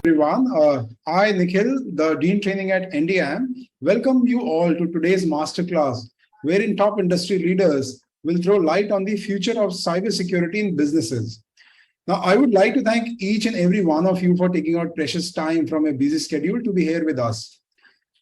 Everyone. I, Nikhil, the Dean Training at NDM, welcome you all to today's masterclass, wherein top industry leaders will throw light on the future of cybersecurity in businesses. Now, I would like to thank each and every one of you for taking out precious time from a busy schedule to be here with us.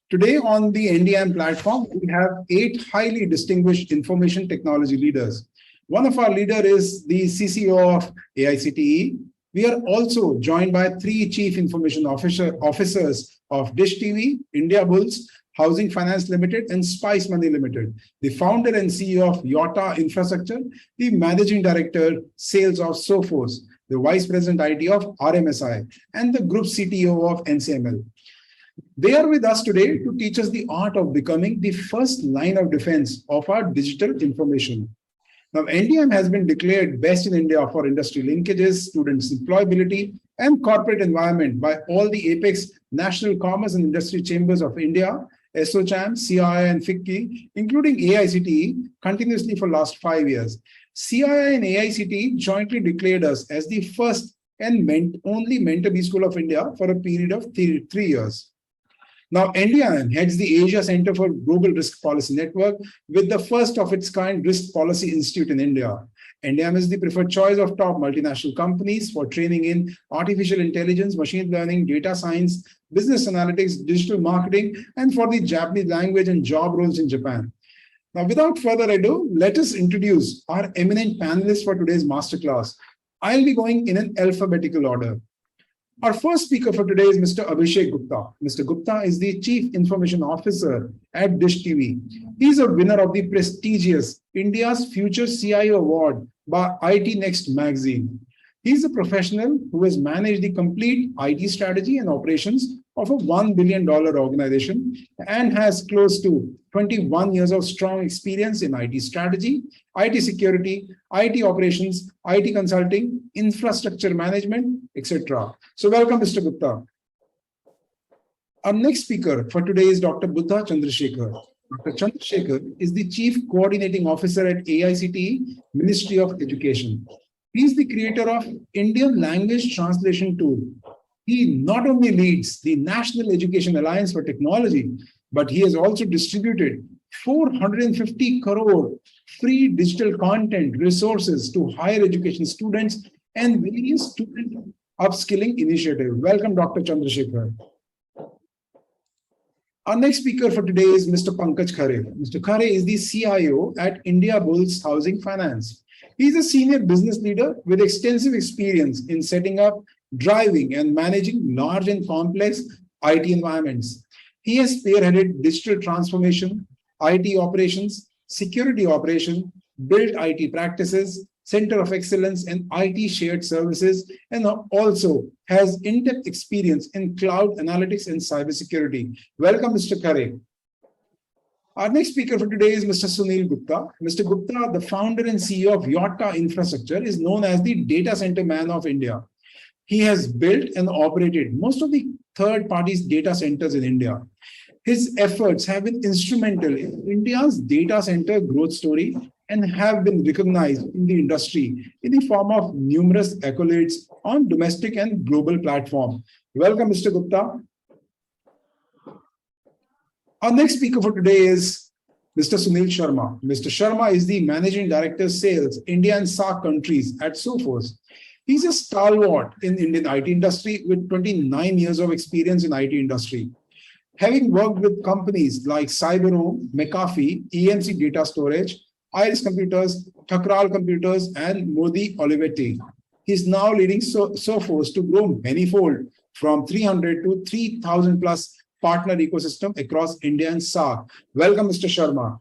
Today on the NDM platform, we have 8 highly distinguished information technology leaders. One of our leaders is the CCO of AICTE. We are also joined by 3 Chief Information Officers of DishTV, IndiaBulls Housing Finance Ltd, and Spice Money Ltd, the founder and CEO of Yotta Infrastructure, the Managing Director, Sales of SOPHOS, the Vice President IT of RMSI, and the Group CTO of NCML. They are with us today to teach us the art of becoming the first line of defense of our digital information. Now, NDM has been declared best in India for industry linkages, students' employability, and corporate environment by all the Apex National Commerce and Industry Chambers of India, SOCHAM, CII, and FICCI, including AICTE, continuously for last 5 years. CII and AICTE jointly declared us as the first and only Mentor B School of India for a period of 3 years. Now, NDM heads the Asia Center for Global Risk Policy Network with the first of its kind Risk Policy Institute in India. NDM is the preferred choice of top multinational companies for training in artificial intelligence, machine learning, data science, business analytics, digital marketing, and for the Japanese language and job roles in Japan. Now, without further ado, let us introduce our eminent panelists for today's masterclass. I'll be going in an alphabetical order. Our first speaker for today is Mr. Abhishek Gupta. Mr. Gupta is the Chief Information Officer at DishTV. He's a winner of the prestigious India's Future CIO Award by IT Next magazine. He's a professional who has managed the complete IT strategy and operations of a $1 billion organization and has close to 21 years of strong experience in IT strategy, IT security, IT operations, IT consulting, infrastructure management, etc. So welcome, Mr. Gupta. Our next speaker for today is Dr. Buddha Chandrasekhar. Dr. Chandrasekhar is the Chief Coordinating Officer at AICTE, Ministry of Education. He is the creator of Indian Language Translation Tool. He not only leads the National Education Alliance for Technology, but he has also distributed 450 crore free digital content resources to higher education students and various student upskilling initiatives. Welcome, Dr. Chandrasekhar. Our next speaker for today is Mr. Pankaj Khare. Mr. Khare is the CIO at IndiaBulls Housing Finance. He is a senior business leader with extensive experience in setting up, driving, and managing large and complex IT environments. He has spearheaded digital transformation, IT operations, security operation, built IT practices, Center of Excellence, and IT shared services, and also has in-depth experience in cloud analytics and cybersecurity. Welcome, Mr. Khare. Our next speaker for today is Mr. Sunil Gupta. Mr. Gupta, the founder and CEO of Yotta Infrastructure, is known as the data center man of India. He has built and operated most of the third parties data centers in India. His efforts have been instrumental in India's data center growth story and have been recognized in the industry in the form of numerous accolades on domestic and global platforms. Welcome, Mr. Gupta. Our next speaker for today is Mr. Sunil Sharma. Mr. Sharma is the Managing Director, Sales, India and SAARC countries at SOPHOS. He's a stalwart in Indian IT industry with 29 years of experience in IT industry. Having worked with companies like Cyberhome, McAfee, EMC Data Storage, Iris Computers, Thakral Computers, and Modi Olivetti. He's now leading SOPHOS to grow manifold from 300 to 3,000 plus partner ecosystem across India and SAARC. Welcome, Mr. Sharma.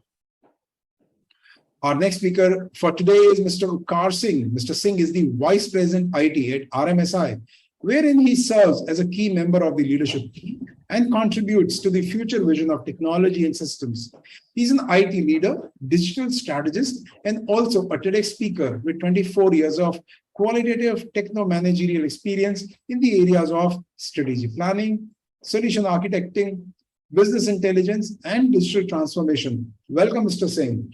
Our next speaker for today is Mr. Ukar Singh. Mr. Singh is the Vice President IT at RMSI, wherein he serves as a key member of the leadership team and contributes to the future vision of technology and systems. He's an IT leader, digital strategist, and also a TEDx speaker with 24 years of qualitative techno-managerial experience in the areas of strategy planning, solution architecting, business intelligence, and digital transformation. Welcome, Mr. Singh.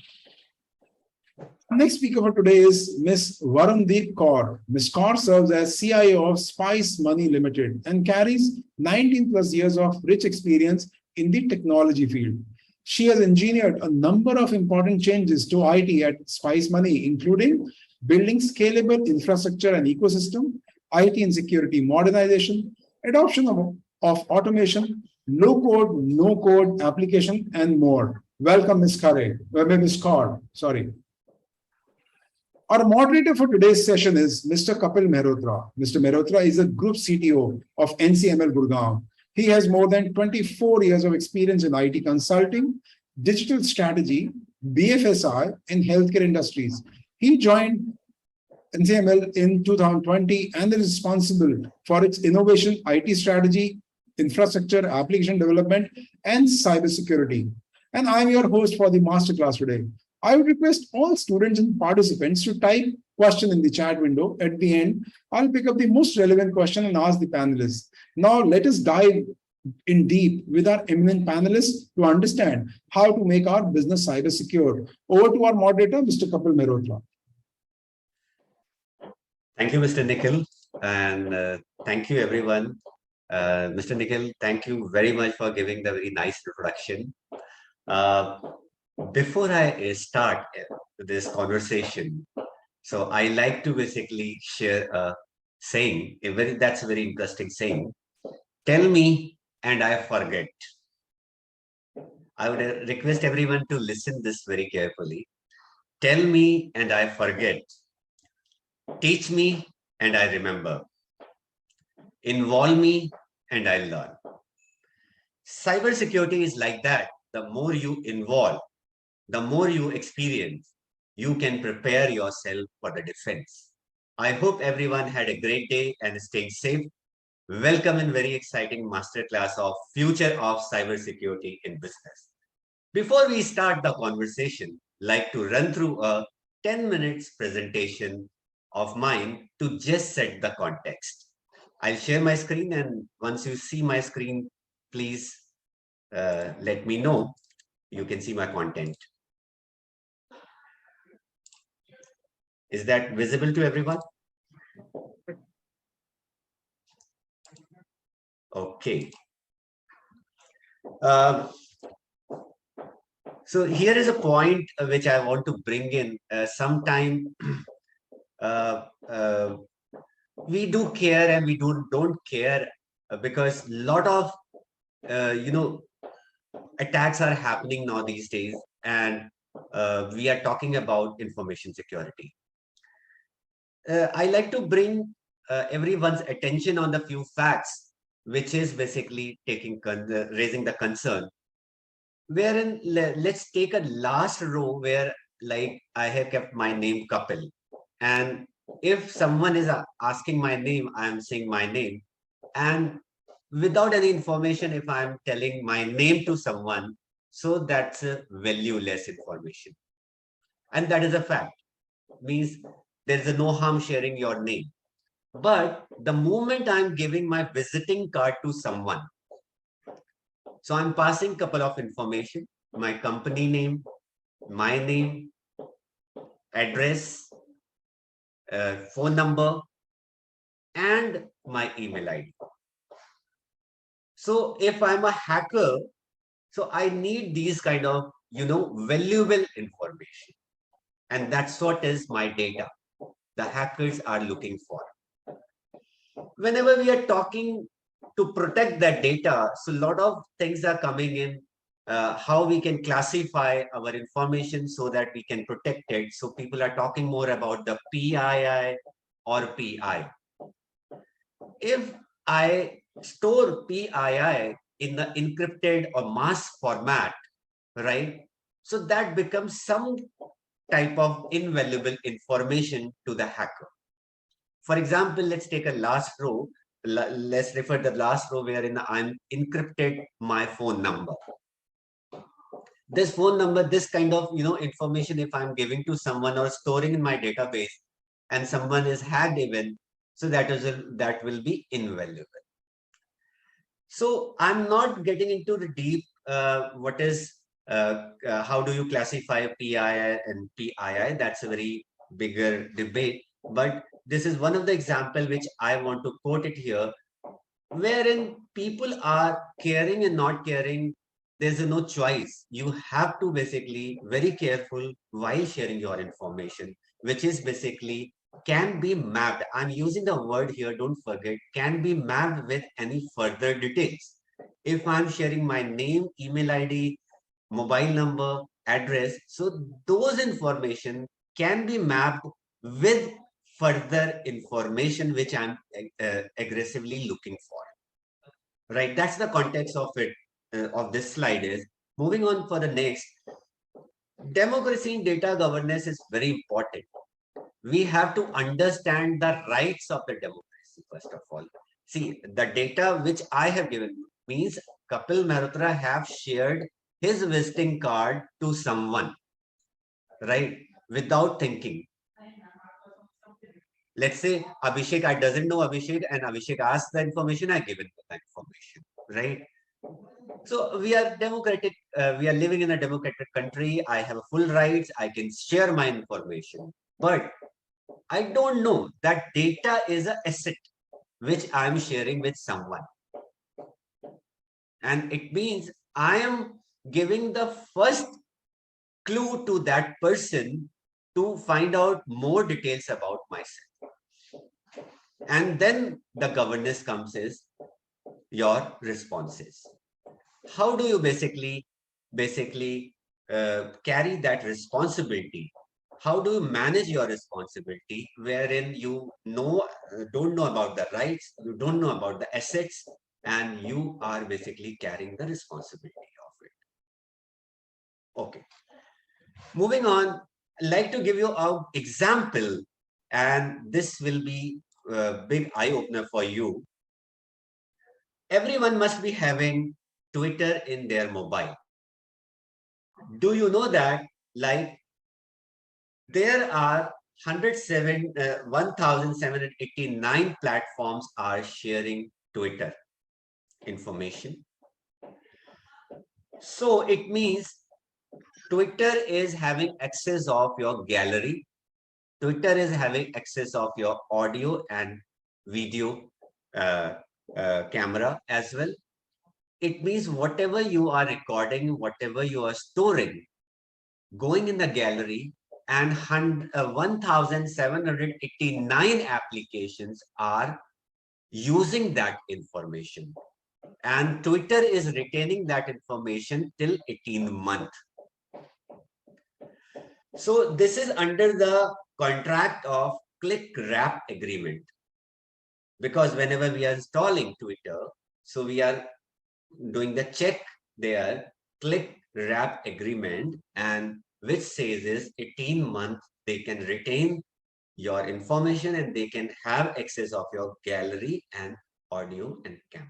Next speaker for today is Ms. Varundeep Kaur. Ms. Kaur serves as CIO of Spice Money Ltd and carries 19 plus years of rich experience in the technology field. She has engineered a number of important changes to IT at Spice Money, including building scalable infrastructure and ecosystem, IT and security modernization, adoption of automation, low code, no code application, and more. Welcome, Ms. Kaur. Sorry. Our moderator for today's session is Mr. Kapil Mehrotra. Mr. Mehrotra is a Group CTO of NCML Gurgaon. He has more than 24 years of experience in IT consulting, digital strategy, BFSI, and healthcare industries. He joined NCML in 2020 and is responsible for its innovation, IT strategy, infrastructure, application development, and cybersecurity. And I'm your host for the masterclass today. I would request all students and participants to type question in the chat window. At the end, I'll pick up the most relevant question and ask the panelists. Now, let us dive in deep with our eminent panelists to understand how to make our business cyber secure. Over to our moderator, Mr. Kapil Mehrotra. Thank you, Mr. Nikhil, and thank you, everyone. Mr. Nikhil, thank you very much for giving the very nice introduction. Before I start this conversation, so I like to basically share a saying, that's a very interesting saying. Tell me and I forget. I would request everyone to listen this very carefully. Tell me and I forget. Teach me and I remember. Involve me and I learn. Cybersecurity is like that. The more you involve, the more you experience, you can prepare yourself for the defense. I hope everyone had a great day and staying safe. Welcome in very exciting masterclass of Future of Cybersecurity in Business. Before we start the conversation, I'd like to run through a 10 minutes presentation of mine to just set the context. I'll share my screen, and once you see my screen, please let me know. You can see my content. Is that visible to everyone? Okay. So here is a point which I want to bring in. Sometime we do care and we don't care because a lot of attacks are happening now these days, and we are talking about information security. I like to bring everyone's attention on the few facts, which is basically raising the concern. Wherein, let's take a last row where, like, I have kept my name Kapil, and if someone is asking my name, I am saying my name, and without any information, if I am telling my name to someone, so that's a valueless information, and that is a fact. Means there's no harm sharing your name. But the moment I'm giving my visiting card to someone, so I'm passing a couple of information, my company name, my name, address, phone number, and my email ID. So if I'm a hacker, so I need these kind of, valuable information. And that's what is my data. The hackers are looking for. Whenever we are talking to protect that data, so a lot of things are coming in, how we can classify our information so that we can protect it. So people are talking more about the PII or PI. If I store PII in the encrypted or mask format, right? So that becomes some type of invaluable information to the hacker. For example, let's take a last row. Let's refer to the last row wherein I'm encrypted my phone number. This phone number, this kind of information, if I'm giving to someone or storing in my database, and someone is hacked even, so that will be invaluable. So I'm not getting into the deep what is How do you classify PII and PII? That's a very bigger debate. But this is one of the example which I want to quote it here, wherein people are caring and not caring. There's no choice. You have to basically very careful while sharing your information, which is basically can be mapped. I'm using the word here, don't forget, can be mapped with any further details. If I'm sharing my name, email ID, mobile number, address, so those information can be mapped with further information which I'm aggressively looking for. Right, that's the context of it, of this slide is. Moving on for the next, democracy in data governance is very important. We have to understand the rights of the democracy, first of all. See, the data which I have given you means Kapil Mehrotra have shared his visiting card to someone, right, without thinking. Let's say Abhishek, I doesn't know Abhishek, and Abhishek asked the information, I give it the information, right? So we are democratic. We are living in a democratic country. I have full rights. I can share my information. But I don't know that data is an asset which I am sharing with someone. And it means I am giving the first clue to that person to find out more details about myself. And then the governance comes is your responses. How do you basically carry that responsibility? How do you manage your responsibility wherein you don't know about the rights, you don't know about the assets, and you are basically carrying the responsibility of it? Okay, moving on, I'd like to give you an example, and this will be a big eye-opener for you. Everyone must be having Twitter in their mobile. Do you know that, like, there are 1,789 platforms are sharing Twitter information. So it means Twitter is having access of your gallery. Twitter is having access of your audio and video camera as well. It means whatever you are recording, whatever you are storing, going in the gallery, and 1,789 applications are using that information. And Twitter is retaining that information till 18 months. So this is under the contract of click wrap agreement. Because whenever we are installing Twitter, so we are doing the check there, click wrap agreement, and which says is 18 months they can retain your information and they can have access of your gallery and audio and camera.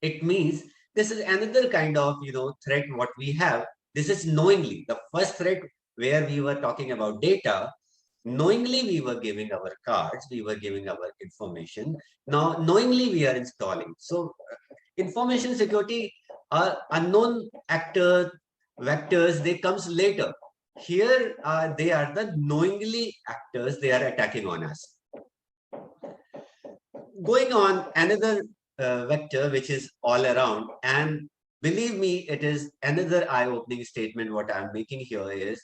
It means this is another kind of threat what we have. This is knowingly the first threat where we were talking about data. Knowingly we were giving our cards, we were giving our information. Now knowingly we are installing. So information security are unknown actor vectors, they comes later. Here they are the knowingly actors, they are attacking on us. Going on, another vector which is all around, and believe me, it is another eye-opening statement what I'm making here is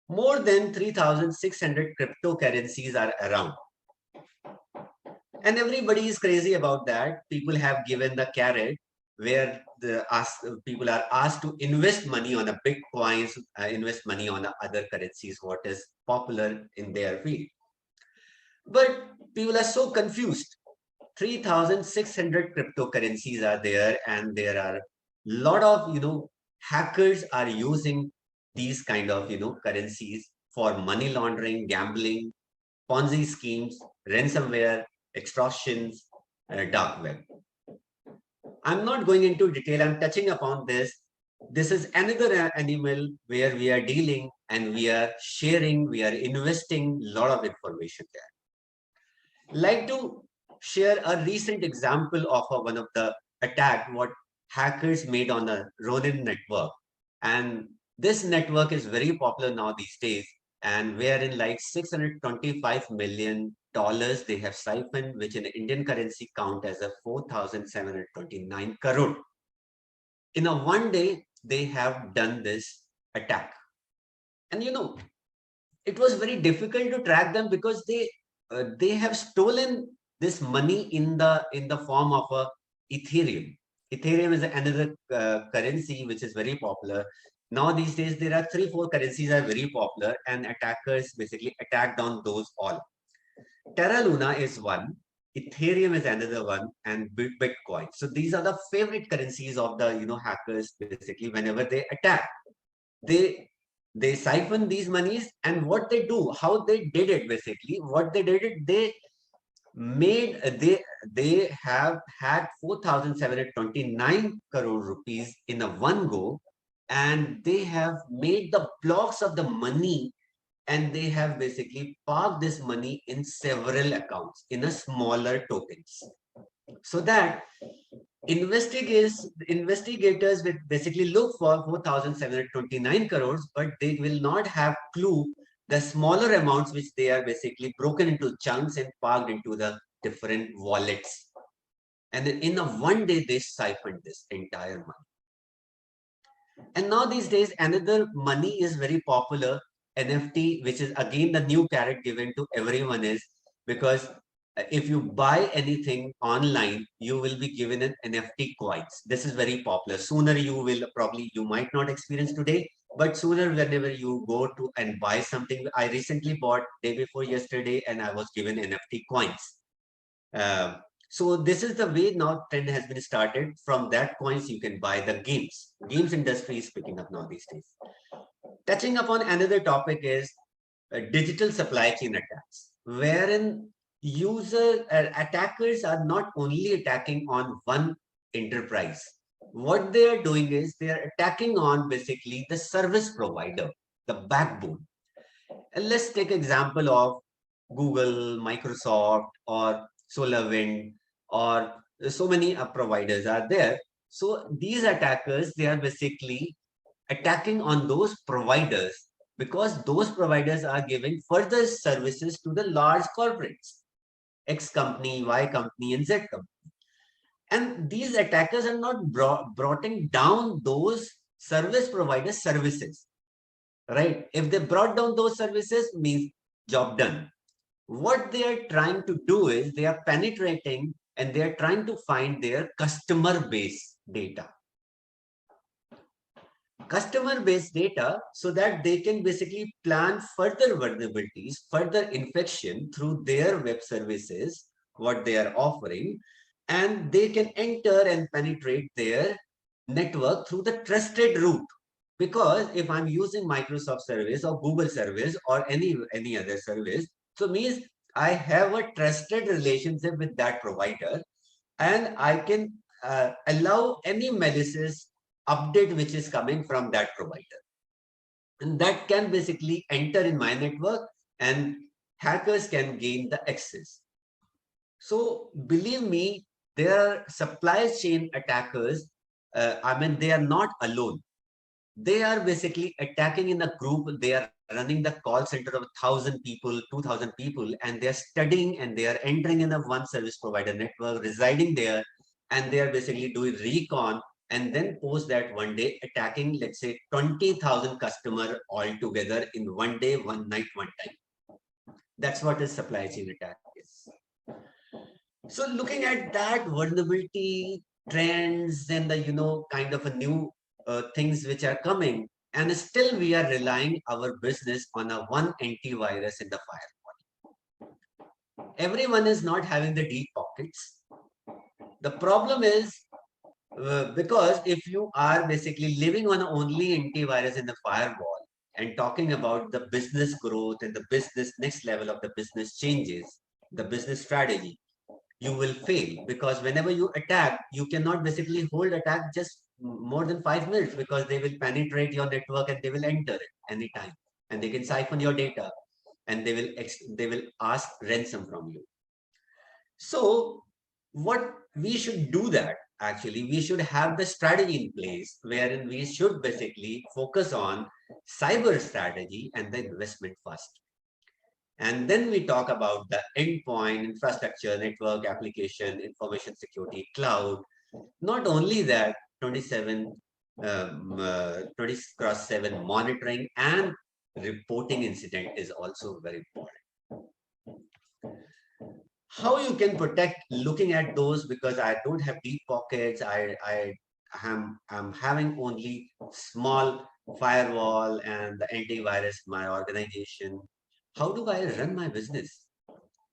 more than 3,600 cryptocurrencies are around. And everybody is crazy about that. People have given the carrot where people are asked to invest money on a Bitcoins, invest money on other currencies, what is popular in their field. But people are so confused. 3,600 cryptocurrencies are there, and there are a lot of hackers are using these kind of currencies for money laundering, gambling, Ponzi schemes, ransomware, extortions, dark web. I'm not going into detail. I'm touching upon this. This is another animal where we are dealing and we are sharing, we are investing a lot of information there. Like to share a recent example of one of the attack what hackers made on the Ronin network. And This network is very popular now these days, and wherein like $625 million they have siphoned, which in Indian currency count as a 4,729 crore. In a one day, they have done this attack. And it was very difficult to track them because they have stolen this money in the form of a Ethereum. Ethereum is another currency which is very popular. Now these days there are 3-4 currencies are very popular, and attackers basically attacked on those all. Terra Luna is one, Ethereum is another one, and Bitcoin. So these are the favorite currencies of the hackers. Basically, whenever they attack, they they siphon these monies, and what they do, how they did it, basically what they did it, they made they have had 4,729 crore rupees in a one go, and they have made the blocks of the money, and they have basically parked this money in several accounts in a smaller tokens, so that investigators will basically look for 4,729 crores, but they will not have clue the smaller amounts which they are basically broken into chunks and parked into the different wallets. And then in a one day, they siphoned this entire money. And now these days, another money is very popular, NFT, which is again the new carrot given to everyone is, because if you buy anything online, you will be given an NFT coins. This is very popular. Sooner you might not experience today, but sooner whenever you go to and buy something. I recently bought day before yesterday, and I was given NFT coins. So this is the way now trend has been started. From that coins, you can buy the games. Games industry is picking up now these days. Touching upon another topic is digital supply chain attacks, wherein attackers are not only attacking on one enterprise. What they are doing is they are attacking on basically the service provider, the backbone. And let's take example of Google, Microsoft, or SolarWind, or so many providers are there. So these attackers, they are basically attacking on those providers because those providers are giving further services to the large corporates, X company, Y company, and Z company. And these attackers are not brought down those service provider services, right? If they brought down those services, means job done. What they are trying to do is they are penetrating and they are trying to find their customer base data. Customer base data, so that they can basically plan further vulnerabilities, further infection through their web services, what they are offering, and they can enter and penetrate their network through the trusted route. Because if I'm using Microsoft service or Google service or any other service, so means I have a trusted relationship with that provider, and I can allow any malicious update which is coming from that provider. And that can basically enter in my network, and hackers can gain the access. So believe me, there are supply chain attackers. They are not alone. They are basically attacking in a group. They are running the call center of 1,000 people, 2,000 people, and they are studying and they are entering in a one service provider network, residing there, and they are basically doing recon, and then post that one day attacking, let's say 20,000 customer altogether in one day, one night, one time. That's what a supply chain attack is. So looking at that vulnerability trends and the kind of a new things which are coming, and still we are relying our business on a one antivirus in the firewall. Everyone is not having the deep pockets. The problem is because if you are basically living on only antivirus in the firewall and talking about the business growth and the business next level of the business changes, the business strategy, you will fail, because whenever you attack, you cannot basically hold attack just more than 5 minutes, because they will penetrate your network and they will enter it anytime, and they can siphon your data, and they will ask ransom from you. So what we should do that actually, we should have the strategy in place wherein we should basically focus on cyber strategy and the investment first. And then we talk about the endpoint, infrastructure, network, application, information security, cloud. Not only that, 20 cross 7 monitoring and reporting incident is also very important. How you can protect, looking at those, because I don't have deep pockets, I'm having only small firewall and the antivirus, my organization. How do I run my business?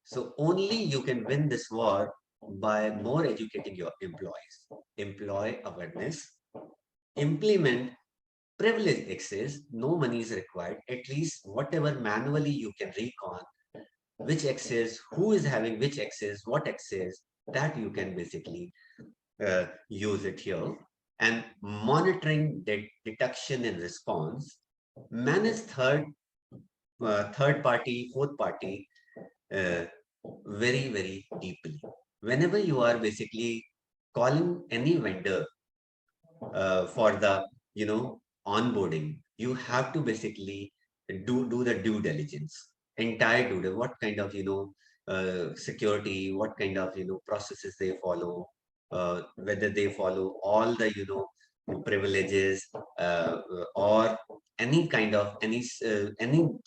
So only you can win this war by more educating your employees. Employee awareness, implement privilege access, no money is required, at least whatever manually you can recon, which access, who is having which access, what access, that you can basically use it here. And monitoring detection and response, manage third party, fourth party, very, very deeply. Whenever you are basically calling any vendor for the, onboarding, you have to basically do the due diligence, entire what kind of, security, what kind of, processes they follow, whether they follow all the, privileges, or any kind of, any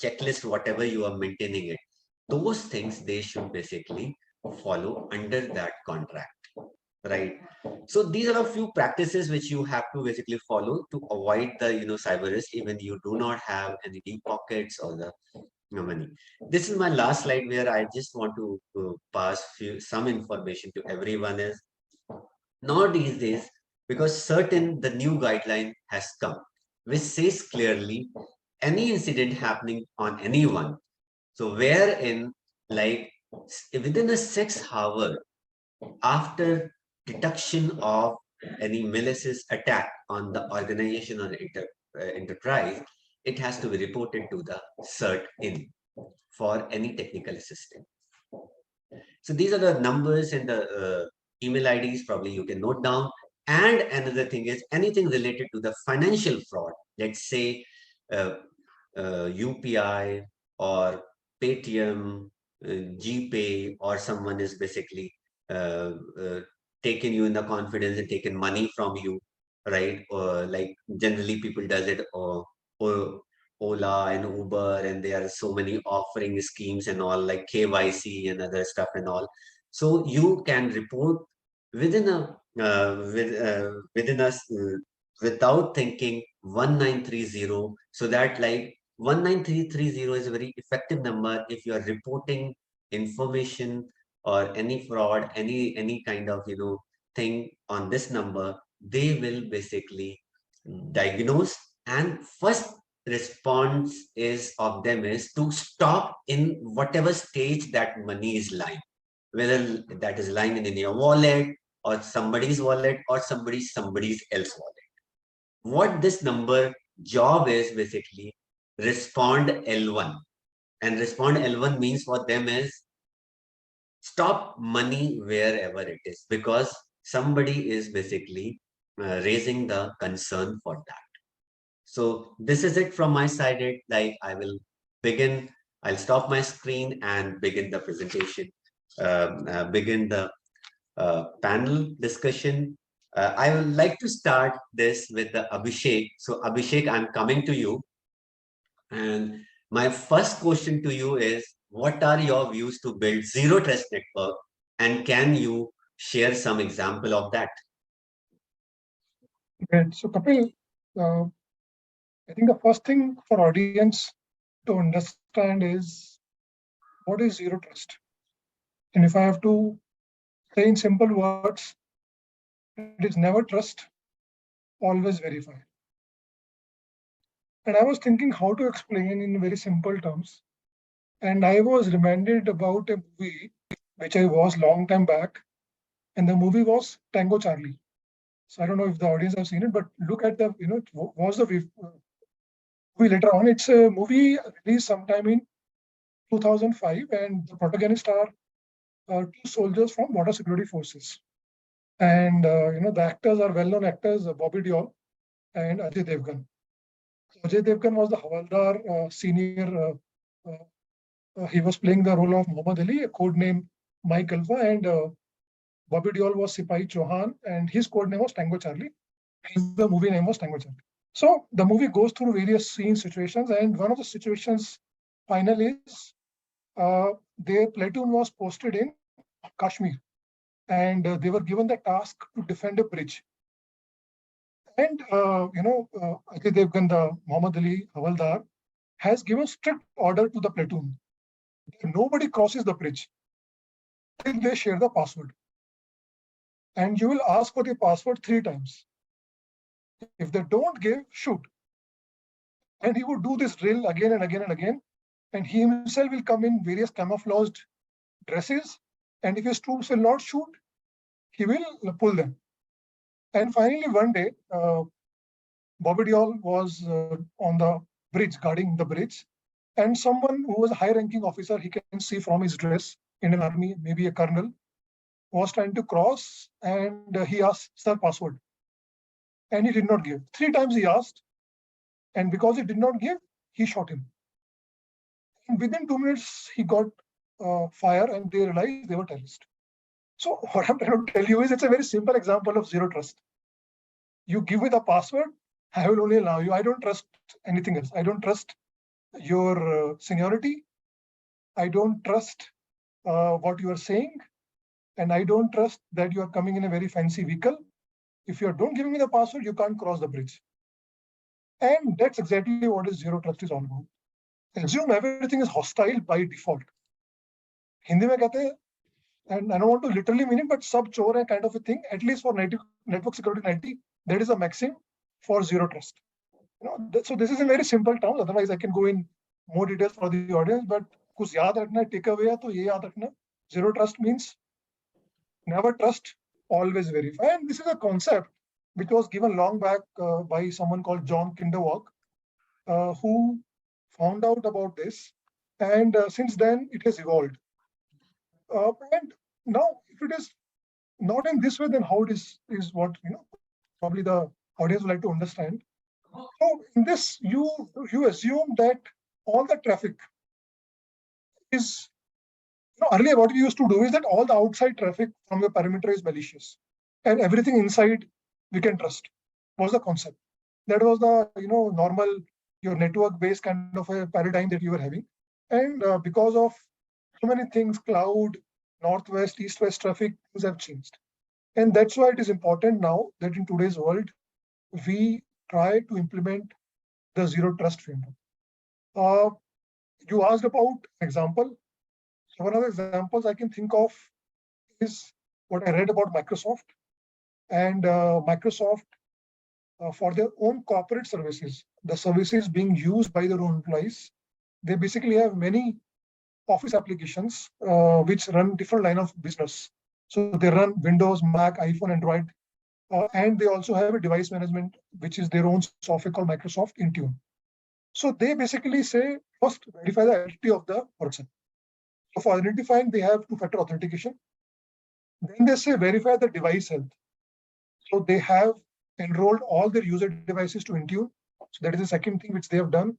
checklist, whatever you are maintaining it, those things they should basically follow under that contract, right? So these are a few practices which you have to basically follow to avoid the, cyber risk, even you do not have any deep pockets or the money. This is my last slide where I just want to pass some information to everyone. Is nowadays days, because certain the new guideline has come which says clearly any incident happening on anyone, so wherein, like, within a 6 hour after detection of any malicious attack on the organization or enterprise, it has to be reported to the CERT in for any technical assistance. So these are the numbers and the email IDs, probably you can note down. And another thing is anything related to the financial fraud, let's say UPI or Paytm, GPay, or someone is basically taken you in the confidence and taken money from you, right? Or like generally people does it, or Ola and Uber, and there are so many offering schemes and all, like KYC and other stuff and all. So you can report within a within us without thinking 1930, so that like 19330 is a very effective number if you are reporting information or any fraud, any kind of thing on this number. They will basically diagnose, and first response is of them is to stop in whatever stage that money is lying, whether that is lying in your wallet or somebody's wallet or somebody's else wallet. What this number job is basically respond L1, and respond L1 means for them is stop money wherever it is, because somebody is basically raising the concern for that. So this is it from my side. Like I will begin, I'll stop my screen and begin the presentation, begin the panel discussion. I would like to start this with the Abhishek. So Abhishek, I'm coming to you. And my first question to you is, what are your views to build zero trust network? And can you share some example of that? Great. So Kapil, I think the first thing for audience to understand is what is zero trust? And if I have to say in simple words, it is never trust, always verify. And I was thinking how to explain in very simple terms. And I was reminded about a movie which I watched long time back. And the movie was Tango Charlie. So I don't know if the audience have seen it, but look at the, watch the movie later on. It's a movie released sometime in 2005, and the protagonists are two soldiers from border security forces. And the actors are well-known actors, Bobby Deol and Ajay Devgan. Ajay Devgan was the Havaldar senior. He was playing the role of Muhammad Ali, a code name Mike Alpha, and Bobby Deol was Sipahi Chauhan, and his code name was Tango Charlie. Hence, the movie name was Tango Charlie. So the movie goes through various scene situations, and one of the situations finally is their platoon was posted in Kashmir, and they were given the task to defend a bridge. And Ajay Devgan, the Muhammad Ali Havaldar, has given strict order to the platoon. Nobody crosses the bridge till they share the password. And you will ask for the password 3 times. If they don't give, shoot. And he would do this drill again and again and again. And he himself will come in various camouflaged dresses. And if his troops will not shoot, he will pull them. And finally, one day, Bobby Deol was on the bridge, guarding the bridge. And someone who was a high-ranking officer, he can see from his dress, Indian Army, maybe a colonel, was trying to cross, and he asked, "Sir, password." And he did not give. 3 times he asked, and because he did not give, he shot him. And within 2 minutes, he got fire, and they realized they were terrorists. So what I'm trying to tell you is it's a very simple example of zero trust. You give me the password, I will only allow you. I don't trust anything else. I don't trust your seniority. I don't trust what you are saying. And I don't trust that you are coming in a very fancy vehicle. If you don't giving me the password, you can't cross the bridge. And that's exactly what is zero trust is all about. Assume everything is hostile by default. Hindi mein kehte, and I don't want to literally mean it, but sub chor hai kind of a thing, at least for network security 90, that is a maxim for zero trust. So this is in very simple terms. Otherwise, I can go in more details for the audience, but kuch yaad rakhna hai, takeaway hai, to ye yaad rakhna. Zero trust means never trust, always verify. And this is a concept which was given long back by someone called John Kinderwalk, who found out about this. And since then, it has evolved. And now, if it is not in this way, then how it is what probably the audience would like to understand. So in this, you assume that all the traffic is, earlier what we used to do is that all the outside traffic from your perimeter is malicious, and everything inside we can trust. Was the concept. That was the normal your network-based kind of a paradigm that you were having, and because of so many things, cloud, northwest, east-west traffic, things have changed, and that's why it is important now that in today's world we try to implement the zero trust framework. You asked about example. So one of the examples I can think of is what I read about Microsoft. And Microsoft, for their own corporate services, the services being used by their own employees, they basically have many Office applications which run different line of business. So they run Windows, Mac, iPhone, Android, and they also have a device management, which is their own software called Microsoft Intune. So they basically say, first verify the identity of the person. So for identifying, they have two-factor authentication. Then they say verify the device health. So they have enrolled all their user devices to Intune. So that is the second thing which they have done.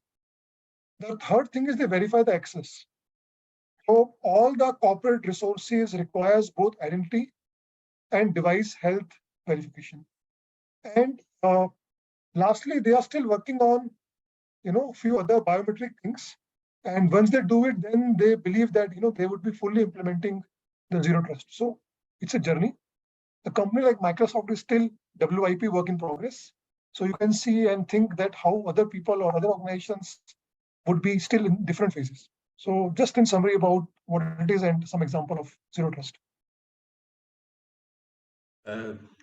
The third thing is they verify the access. So all the corporate resources requires both identity and device health verification. And lastly, they are still working on a few other biometric things. And once they do it, then they believe that they would be fully implementing the zero trust. So it's a journey. A company like Microsoft is still WIP work in progress. So you can see and think that how other people or other organizations would be still in different phases. So just in summary about what it is and some example of zero trust.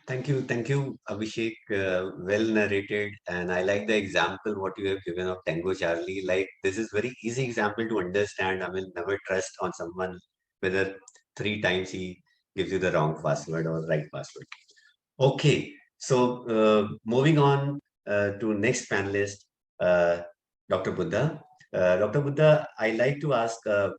Thank you, Abhishek. Well narrated, and I like the example what you have given of Tango Charlie. Like this is very easy example to understand. I mean, never trust on someone whether 3 times he gives you the wrong password or right password. Okay, so moving on to next panelist, Dr. Buddha. Dr. Buddha, I like to ask a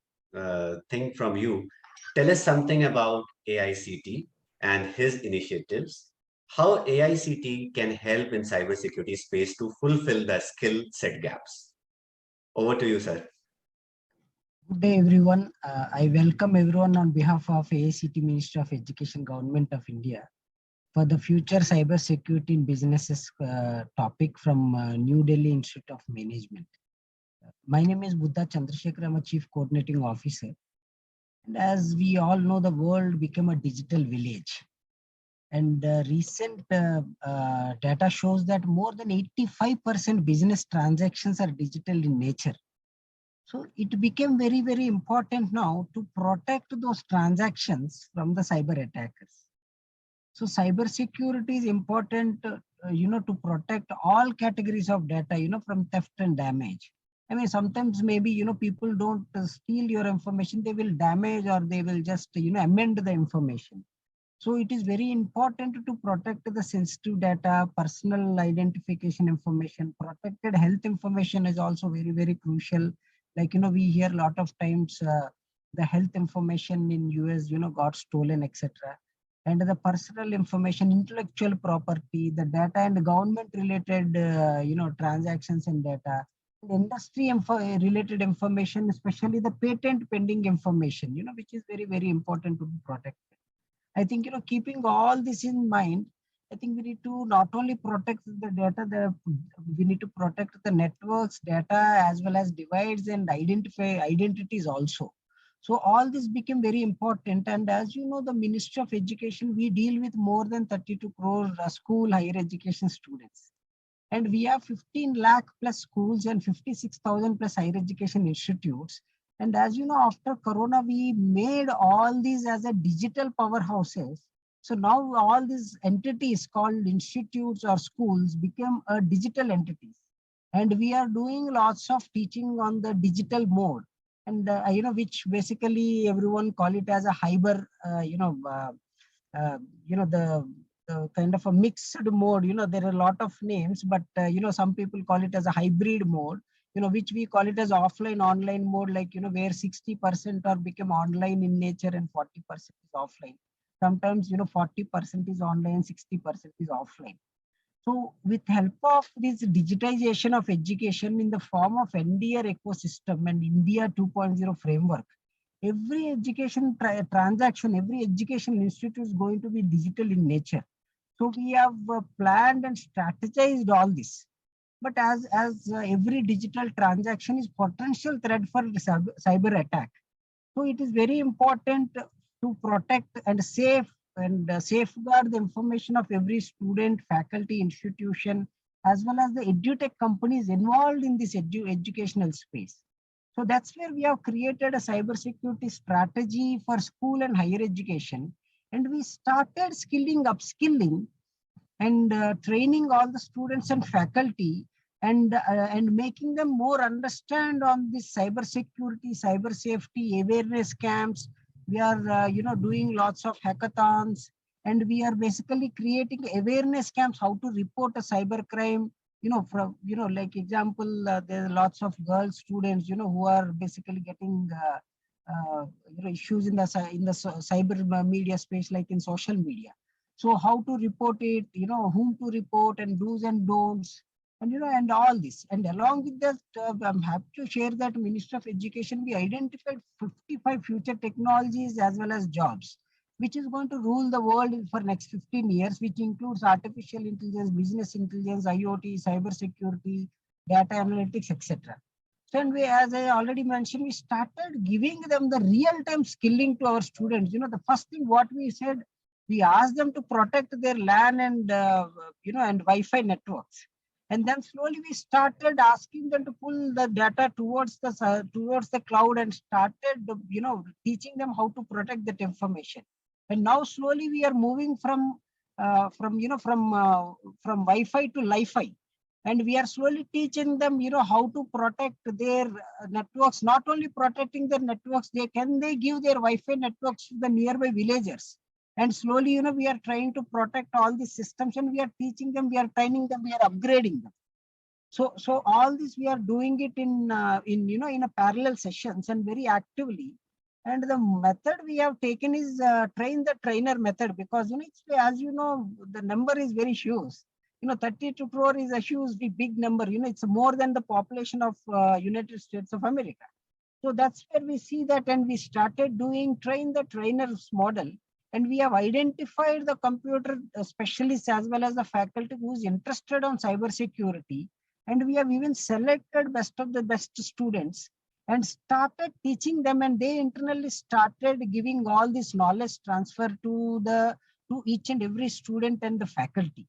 thing from you. tell us something about AICTE and his initiatives, how AICTE can help in cybersecurity space to fulfill the skill set gaps. Over to you, sir. Good day, everyone. I welcome everyone on behalf of AICTE Ministry of Education, Government of India, for the Future Cybersecurity in Businesses topic from New Delhi Institute of Management. My name is Buddha Chandrasekhar. I'm a Chief Coordinating Officer. And as we all know, the world became a digital village. And recent data shows that more than 85% business transactions are digital in nature. So it became very, very important now to protect those transactions from the cyber attackers. So cybersecurity is important, to protect all categories of data, from theft and damage. I mean, sometimes maybe, people don't steal your information, they will damage or they will just, amend the information. So it is very important to protect the sensitive data, personal identification information. Protected health information is also very, very crucial. Like, we hear a lot of times the health information in US, got stolen, etc. And the personal information, intellectual property, the data and government related, transactions and data. Industry related information, especially the patent pending information, which is very, very important to be protected. I think, keeping all this in mind, I think we need to not only protect the data, we need to protect the networks, data, as well as divides and identities also. So all this became very important. And as you know, the Ministry of Education, we deal with more than 32 crore school higher education students. And we have 15 lakh plus schools and 56,000 plus higher education institutes. And as you know, after Corona, we made all these as a digital powerhouses. So now all these entities called institutes or schools became a digital entities. And we are doing lots of teaching on the digital mode. And, which basically everyone call it as a hybrid, the kind of a mixed mode, there are a lot of names, but, some people call it as a hybrid mode, which we call it as offline, online mode, like, where 60% are become online in nature and 40% is offline. Sometimes, 40% is online, 60% is offline. So with help of this digitization of education in the form of NDR ecosystem and India 2.0 framework, every education transaction, every education institute is going to be digital in nature. So we have planned and strategized all this. But as every digital transaction is potential threat for cyber attack. So it is very important to protect and safeguard the information of every student, faculty, institution, as well as the edutech companies involved in this educational space. So that's where we have created a cybersecurity strategy for school and higher education. And we started upskilling and training all the students and faculty and making them more understand on this cybersecurity, cyber safety, awareness camps. We are, doing lots of hackathons, and we are basically creating awareness camps, how to report a cyber crime. Like example, there are lots of girl students, who are basically getting, issues in the cyber media space, like in social media. So how to report it, whom to report and do's and don'ts, and, and all this. And along with that, I'm happy to share that Ministry of Education, we identified 55 future technologies as well as jobs, which is going to rule the world for next 15 years, which includes artificial intelligence, business intelligence, IoT, cybersecurity, data analytics, etc. So, and we, as I already mentioned, we started giving them the real-time skilling to our students. The first thing what we said, we asked them to protect their LAN and, and Wi-Fi networks. And then slowly we started asking them to pull the data towards the cloud and started, teaching them how to protect that information. And now slowly we are moving from Wi-Fi to Li-Fi. And we are slowly teaching them, how to protect their networks, not only protecting their networks, they give their Wi-Fi networks to the nearby villagers. And slowly, we are trying to protect all these systems, and we are teaching them, we are training them, we are upgrading them. So all this we are doing it in a parallel sessions and very actively. And the method we have taken is train the trainer method, because as you know, the number is very huge. 32 crore is a huge big number. It's more than the population of United States of America. So that's where we see that, and we started doing train the trainers model. And we have identified the computer specialists as well as the faculty who is interested on cybersecurity. And we have even selected best of the best students and started teaching them, and they internally started giving all this knowledge transfer to each and every student and the faculty.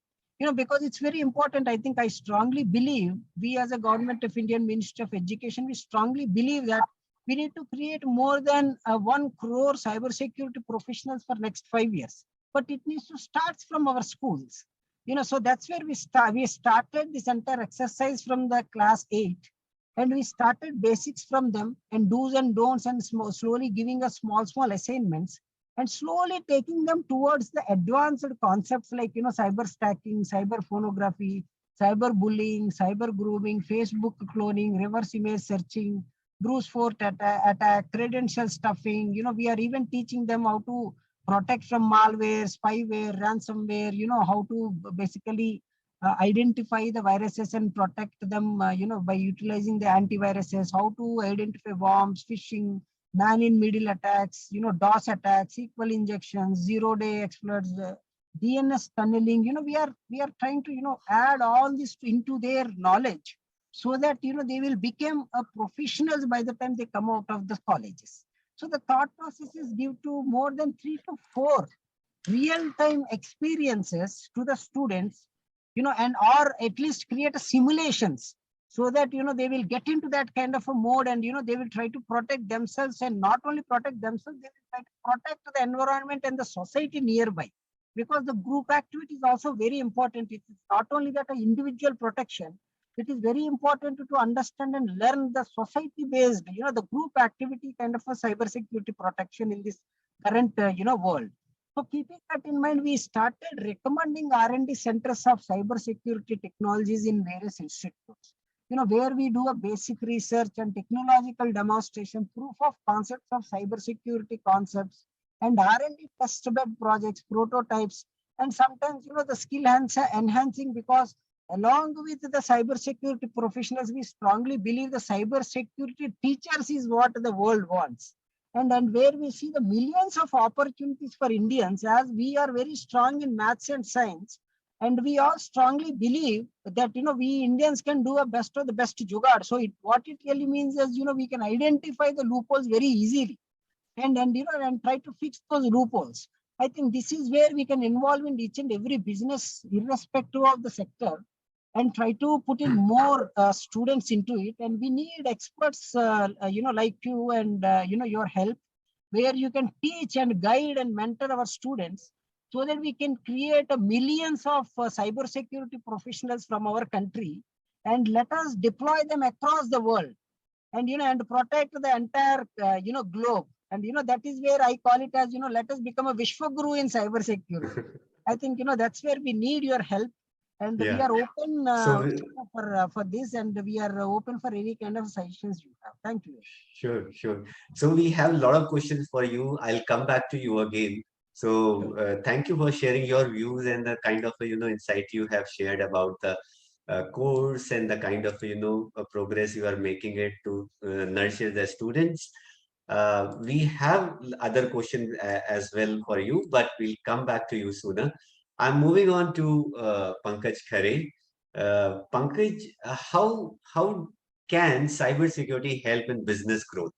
Because it's very important. I think I strongly believe, we as a government of Indian Ministry of Education, we strongly believe that we need to create more than 1 crore cybersecurity professionals for next 5 years. But it needs to start from our schools. So that's where we started this entire exercise from the class 8. And we started basics from them, and do's and don'ts, and slowly giving us small assignments, and slowly taking them towards the advanced concepts like, cyber stacking, cyber phonography, cyber bullying, cyber grooming, Facebook cloning, reverse image searching, brute force attack, credential stuffing. We are even teaching them how to protect from malware, spyware, ransomware, how to basically identify the viruses and protect them, by utilizing the antiviruses, how to identify worms, phishing, man-in-middle attacks, DOS attacks, SQL injections, zero-day exploits, DNS tunneling. We are trying to, add all this into their knowledge, so that, they will become professionals by the time they come out of the colleges. So the thought process is give to more than 3 to 4 real-time experiences to the students, and or at least create a simulations, so that, they will get into that kind of a mode, and, they will try to protect themselves, and not only protect themselves, they will try to protect the environment and the society nearby. Because the group activity is also very important. It is not only that an individual protection, it is very important to understand and learn the society-based, the group activity kind of a cybersecurity protection in this current, world. So keeping that in mind, we started recommending R&D centers of cybersecurity technologies in various institutes, where we do a basic research and technological demonstration, proof of concepts of cybersecurity concepts, and R&D test bed projects, prototypes, and sometimes, the skill enhancing, because along with the cybersecurity professionals, we strongly believe the cybersecurity teachers is what the world wants. And where we see the millions of opportunities for Indians, as we are very strong in maths and science, and we all strongly believe that, we Indians can do a best of the best jugaad. So what it really means is, we can identify the loopholes very easily, and try to fix those loopholes. I think this is where we can involve in each and every business, irrespective of the sector, and try to put in more students into it. And we need experts, like you, and, your help, where you can teach and guide and mentor our students, so that we can create millions of cybersecurity professionals from our country, and let us deploy them across the world, and, and protect the entire, globe. And, that is where I call it as, let us become a Vishwaguru in cybersecurity. I think, that's where we need your help. And we are open for this, and we are open for any kind of suggestions you have. Thank you. Sure. So we have a lot of questions for you. I'll come back to you again. So thank you for sharing your views and the kind of, insight you have shared about the course, and the kind of, progress you are making it to nurture the students. We have other questions as well for you, but we'll come back to you sooner. I'm moving on to Pankaj Khare. Pankaj, how can cybersecurity help in business growth?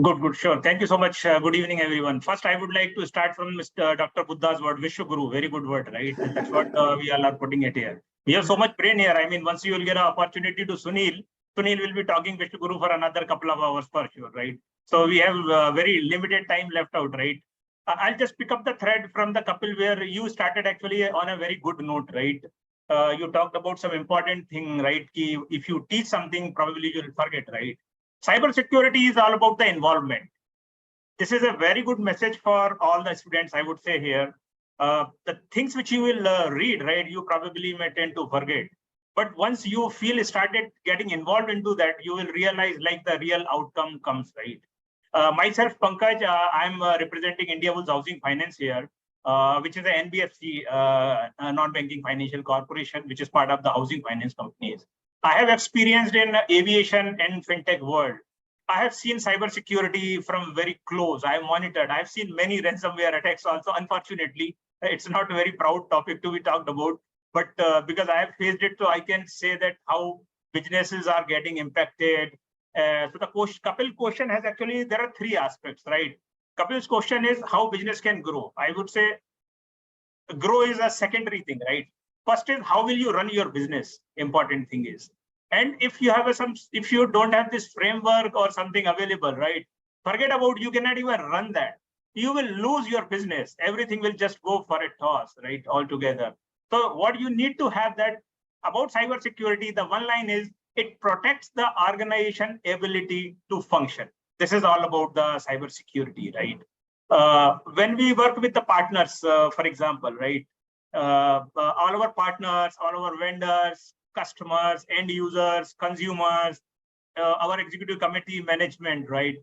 Good, sure. Thank you so much. Good evening, everyone. First, I would like to start from Dr. Buddha's word, Vishwaguru. Very good word, right? That's what we all are putting it here. We have so much brain here. I mean, once you will get an opportunity to Sunil will be talking Vishwaguru for another couple of hours for sure, right? So we have very limited time left out, right? I'll just pick up the thread from the Kapil, where you started actually on a very good note, right? You talked about some important thing, right? If you teach something, probably you'll forget, right? Cybersecurity is all about the involvement. This is a very good message for all the students, I would say here. The things which you will read, right, you probably may tend to forget. But once you started getting involved into that, you will realize like the real outcome comes, right? Myself, Pankaj, I'm representing IndiaBulls Housing Finance here, which is an NBFC, non-banking financial corporation, which is part of the housing finance companies. I have experienced in aviation and fintech world. I have seen cybersecurity from very close. I have monitored. I have seen many ransomware attacks also. Unfortunately, it's not a very proud topic to be talked about, but because I have faced it, so I can say that how businesses are getting impacted. So the Kapil question has actually, there are three aspects, right? Kapil's question is how business can grow. I would say grow is a secondary thing, right? First is how will you run your business? Important thing is. And if you have if you don't have this framework or something available, right? Forget about, you cannot even run that. You will lose your business. Everything will just go for a toss, right? Altogether. So what you need to have that about cybersecurity, the one line is it protects the organization ability to function. This is all about the cybersecurity, right? When we work with the partners, for example, right? All our partners, all our vendors, customers, end users, consumers, our executive committee management, right?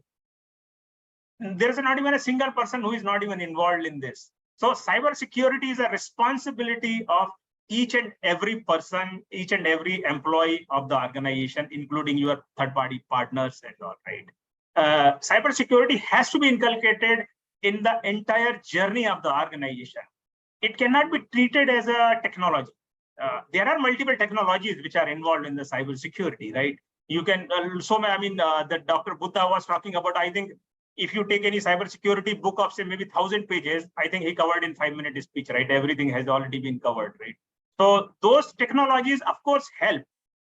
There is not even a single person who is not even involved in this. So cybersecurity is a responsibility of each and every person, each and every employee of the organization, including your third-party partners and all, right? Cybersecurity has to be inculcated in the entire journey of the organization. It cannot be treated as a technology. There are multiple technologies which are involved in the cybersecurity, right? You can, that Dr. Buddha was talking about, I think if you take any cybersecurity book of say maybe 1,000 pages, I think he covered in 5-minute speech, right? Everything has already been covered, right? So those technologies, of course, help.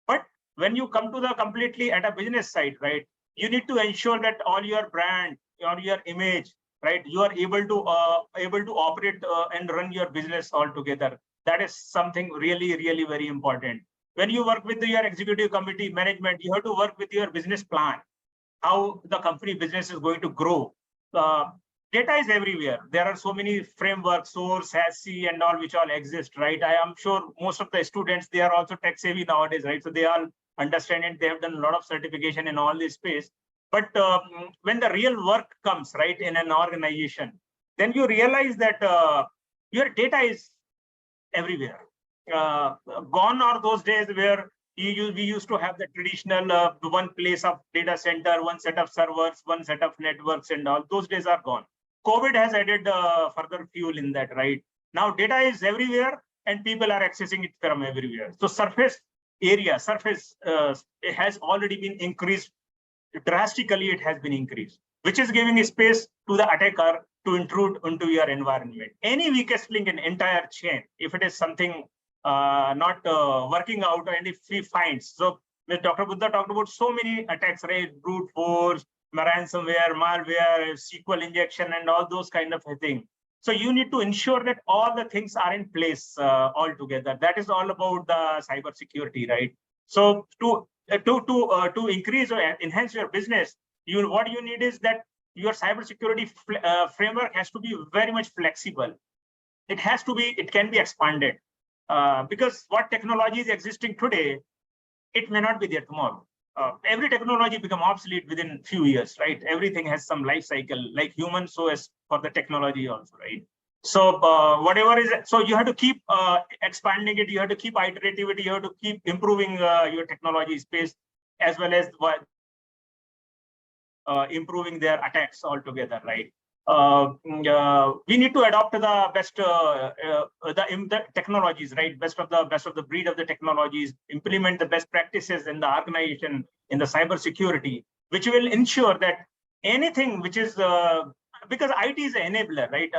But when you come to the completely at a business side, right, you need to ensure that all your brand or your image, right, you are able to operate and run your business all together. That is something really, really very important. When you work with your executive committee management, you have to work with your business plan, how the company business is going to grow. Data is everywhere. There are so many frameworks, source, SASE, and all which all exist, right? I am sure most of the students, they are also tech savvy nowadays, right? So they all understand it. They have done a lot of certification in all this space. But when the real work comes, right, in an organization, then you realize that your data is everywhere. Gone are those days where we used to have the traditional one place of data center, one set of servers, one set of networks, and all. Those days are gone. COVID has added further fuel in that, right? Now data is everywhere and people are accessing it from everywhere. So surface area, it has already been increased drastically. It has been increased, which is giving space to the attacker to intrude into your environment. Any weakest link in entire chain, if it is something not working out, and if he finds, so Dr. Buddha talked about so many attacks, right? Brute force, ransomware, malware, SQL injection, and all those kind of thing. So you need to ensure that all the things are in place all together. That is all about the cybersecurity, right? So to increase or enhance your business, what you need is that your cybersecurity framework has to be very much flexible. It has to be, it can be expanded because what technology is existing today, it may not be there tomorrow. Every technology become obsolete within few years, right? Everything has some life cycle, like humans, so as for the technology also, right? So whatever is, so you have to keep expanding it, you have to keep iterativity, you have to keep improving your technology space, as well as improving their attacks altogether, right? We need to adopt the best the technologies, right? Best of the breed of the technologies, implement the best practices in the organization in the cybersecurity, which will ensure that anything which is because IT is an enabler, right?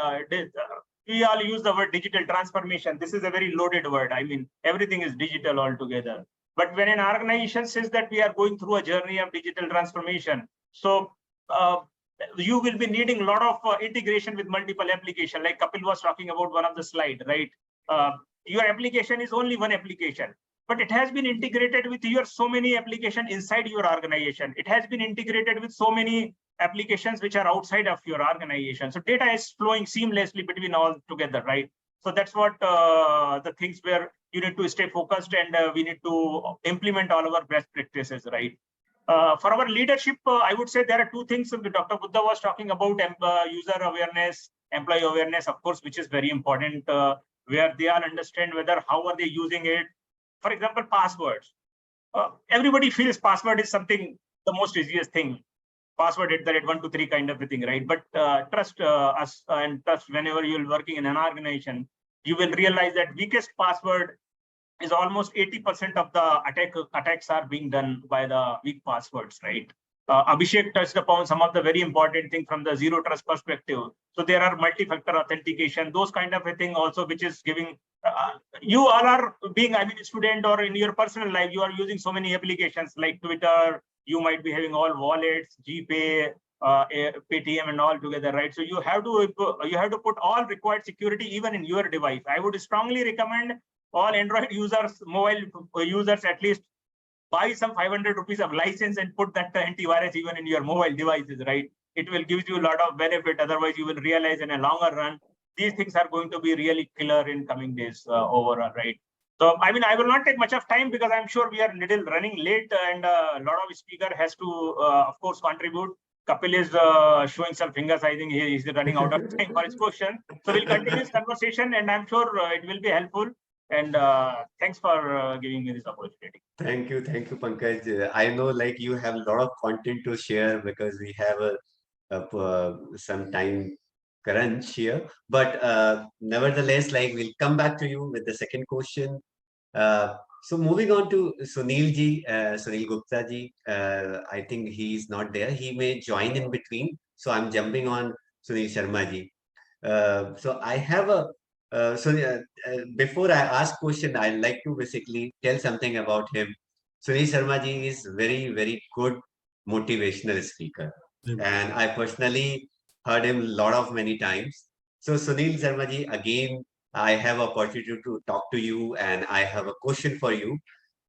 We all use the word digital transformation. This is a very loaded word. I mean, everything is digital altogether. But when an organization says that we are going through a journey of digital transformation, so you will be needing a lot of integration with multiple applications, like Kapil was talking about one of the slide, right? Your application is only one application, but it has been integrated with your so many applications inside your organization. It has been integrated with so many applications which are outside of your organization. So data is flowing seamlessly between all together, right? So that's what the things where you need to stay focused, and we need to implement all of our best practices, right? For our leadership, I would say there are two things. Dr. Buddha was talking about user awareness, employee awareness, of course, which is very important, where they all understand whether how are they using it. For example, passwords. Everybody feels password is something, the most easiest thing. Password @123 kind of a thing, right? But trust us and trust whenever you're working in an organization, you will realize that weakest password is almost 80% of the attacks are being done by the weak passwords, right? Abhishek touched upon some of the very important things from the zero trust perspective. So there are multi-factor authentication, those kind of a thing also, which is giving, you all are being, I mean, a student or in your personal life, you are using so many applications like Twitter, you might be having all wallets, GPay, Paytm and all together, right? So you have to put all required security even in your device. I would strongly recommend all Android users, mobile users, at least buy some 500 rupees of license and put that antivirus even in your mobile devices, right? It will give you a lot of benefit. Otherwise, you will realize in a longer run, these things are going to be really killer in coming days overall, right? So, I mean, I will not take much of time because I'm sure we are little running late and a lot of speaker has to, of course, contribute. Kapil is showing some fingers. I think he is running out of time for his question. So we'll continue this conversation and I'm sure it will be helpful. And thanks for giving me this opportunity. Thank you, Pankaj. I know like you have a lot of content to share because we have some time crunch here. But nevertheless, like we'll come back to you with the second question. So moving on to Sunil ji, Sunil Gupta ji, I think he's not there. He may join in between. So I'm jumping on Sunil Sharma ji. So I have a before I ask question, I'd like to basically tell something about him. Sunil Sharma ji is very good motivational speaker, and I personally heard him many times. So Sunil Sharma ji, again, I have opportunity to talk to you, and I have a question for you.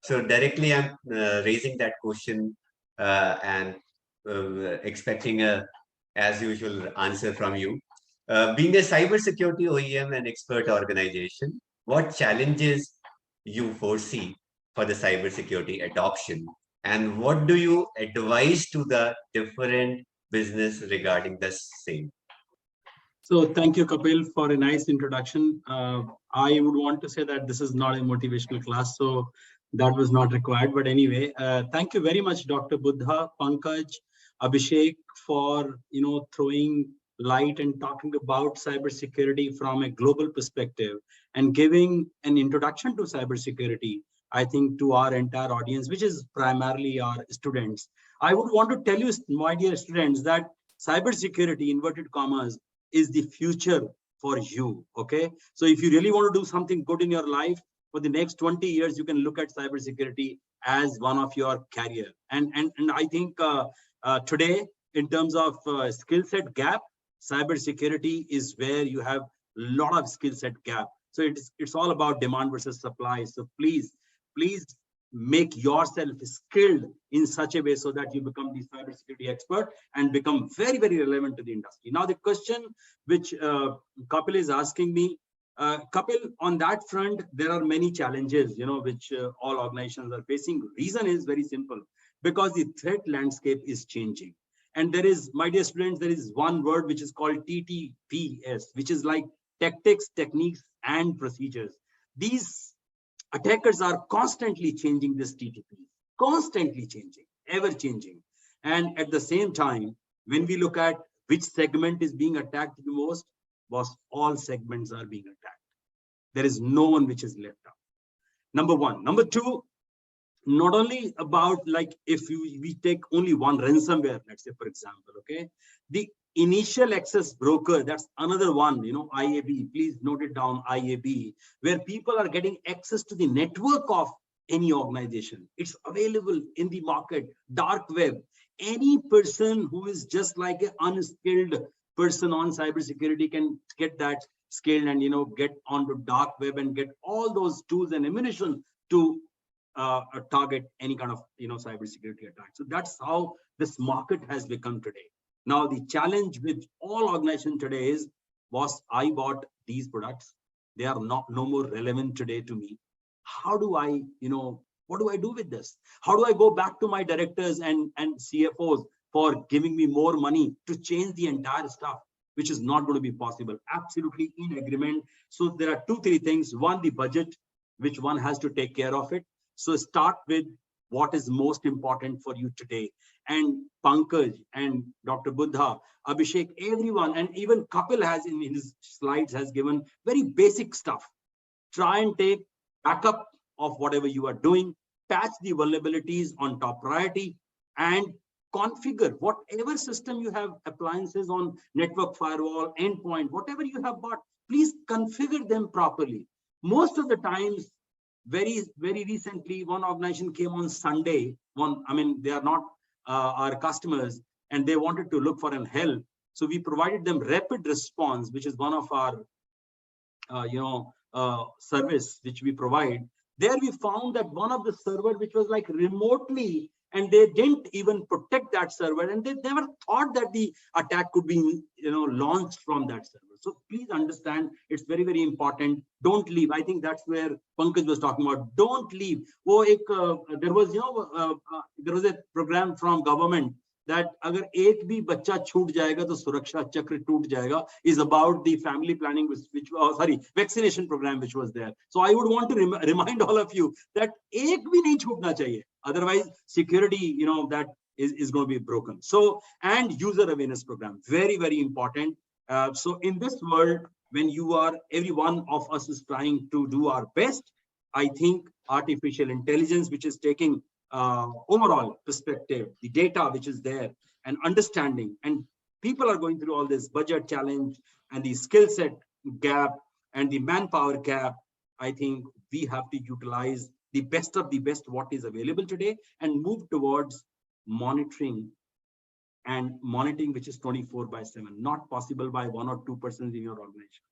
So directly, I'm raising that question and expecting a, as usual, answer from you. Being a cybersecurity OEM and expert organization, what challenges you foresee for the cybersecurity adoption, and what do you advise to the different business regarding the same? So thank you, Kapil, for a nice introduction. I would want to say that this is not a motivational class, so that was not required. But anyway, thank you very much, Dr. Buddha, Pankaj, Abhishek, for throwing light and talking about cybersecurity from a global perspective and giving an introduction to cybersecurity, I think, to our entire audience, which is primarily our students. I would want to tell you, my dear students, that cybersecurity, inverted commas, is the future for you. Okay, so if you really want to do something good in your life for the next 20 years, you can look at cybersecurity as one of your career. And I think today, in terms of skill set gap, cybersecurity is where you have a lot of skill set gap. So it's all about demand versus supply. So please make yourself skilled in such a way so that you become the cybersecurity expert and become very relevant to the industry. Now, the question which Kapil is asking me, Kapil, on that front, there are many challenges, which all organizations are facing. Reason is very simple, because the threat landscape is changing. And there is, my dear students, there is one word which is called TTPS, which is like tactics, techniques, and procedures. These attackers are constantly changing this TTP, constantly changing, ever changing. And at the same time, when we look at which segment is being attacked the most, all segments are being attacked. There is no one which is left out. Number one. Number two, not only about like if we take only one ransomware, let's say, for example, okay, the initial access broker, that's another one, IAB, please note it down, IAB, where people are getting access to the network of any organization. It's available in the market, dark web. Any person who is just like an unskilled person on cybersecurity can get that skilled and get onto dark web and get all those tools and ammunition to target any kind of cybersecurity attack. So that's how this market has become today. Now the challenge with all organizations today is, I bought these products, they are no more relevant today to me. How do I What do I do with this? How do I go back to my directors and CFOs for giving me more money to change the entire stuff, which is not going to be possible? Absolutely in agreement. So there are 2-3 things. One, the budget, which one has to take care of it. So start with what is most important for you today. And Pankaj and Dr. Buddha, Abhishek, everyone, and even Kapil has in his slides has given very basic stuff. Try and take backup of whatever you are doing, patch the vulnerabilities on top priority, and configure whatever system you have, appliances on network firewall, endpoint, whatever you have bought, please configure them properly. Most of the times, very recently, one organization came on Sunday. They are not our customers, and they wanted to look for an help. So we provided them rapid response, which is one of our service which we provide. There we found that one of the server which was like remotely, and they didn't even protect that server, and they never thought that the attack could be launched from that server. So please understand, it's very, very important. Don't leave. I think that's where Pankaj was talking about. Don't leave. There was a program from government that agar ek bhi bacha chhoot jayega to suraksha chakra toot jayega, is about the family planning, vaccination program which was there. So I would want to remind all of you that ek bhi nahi chhootna chahiye. Otherwise, security, that is going to be broken. So, and user awareness program, very, very important. So in this world, when every one of us is trying to do our best, I think artificial intelligence, which is taking overall perspective, the data which is there, and understanding, and people are going through all this budget challenge and the skill set gap and the manpower gap. I think we have to utilize the best of the best what is available today and move towards monitoring which is 24/7, not possible by 1 or 2 persons in your organization.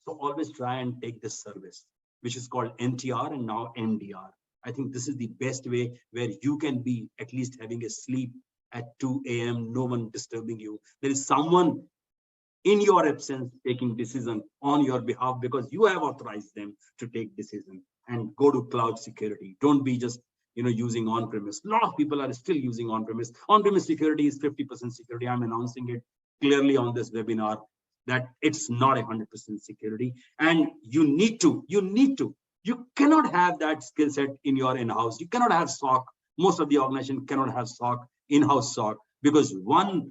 So always try and take this service, which is called NTR and now NDR. I think this is the best way where you can be at least having a sleep at 2 a.m., no one disturbing you. There is someone in your absence taking decision on your behalf because you have authorized them to take decision. And go to cloud security. Don't be just using on-premise. A lot of people are still using on-premise. On-premise security is 50% security. I'm announcing it clearly on this webinar that it's not 100% security. And you cannot have that skill set in your in-house. You cannot have SOC. Most of the organization cannot have SOC, in-house SOC, because one,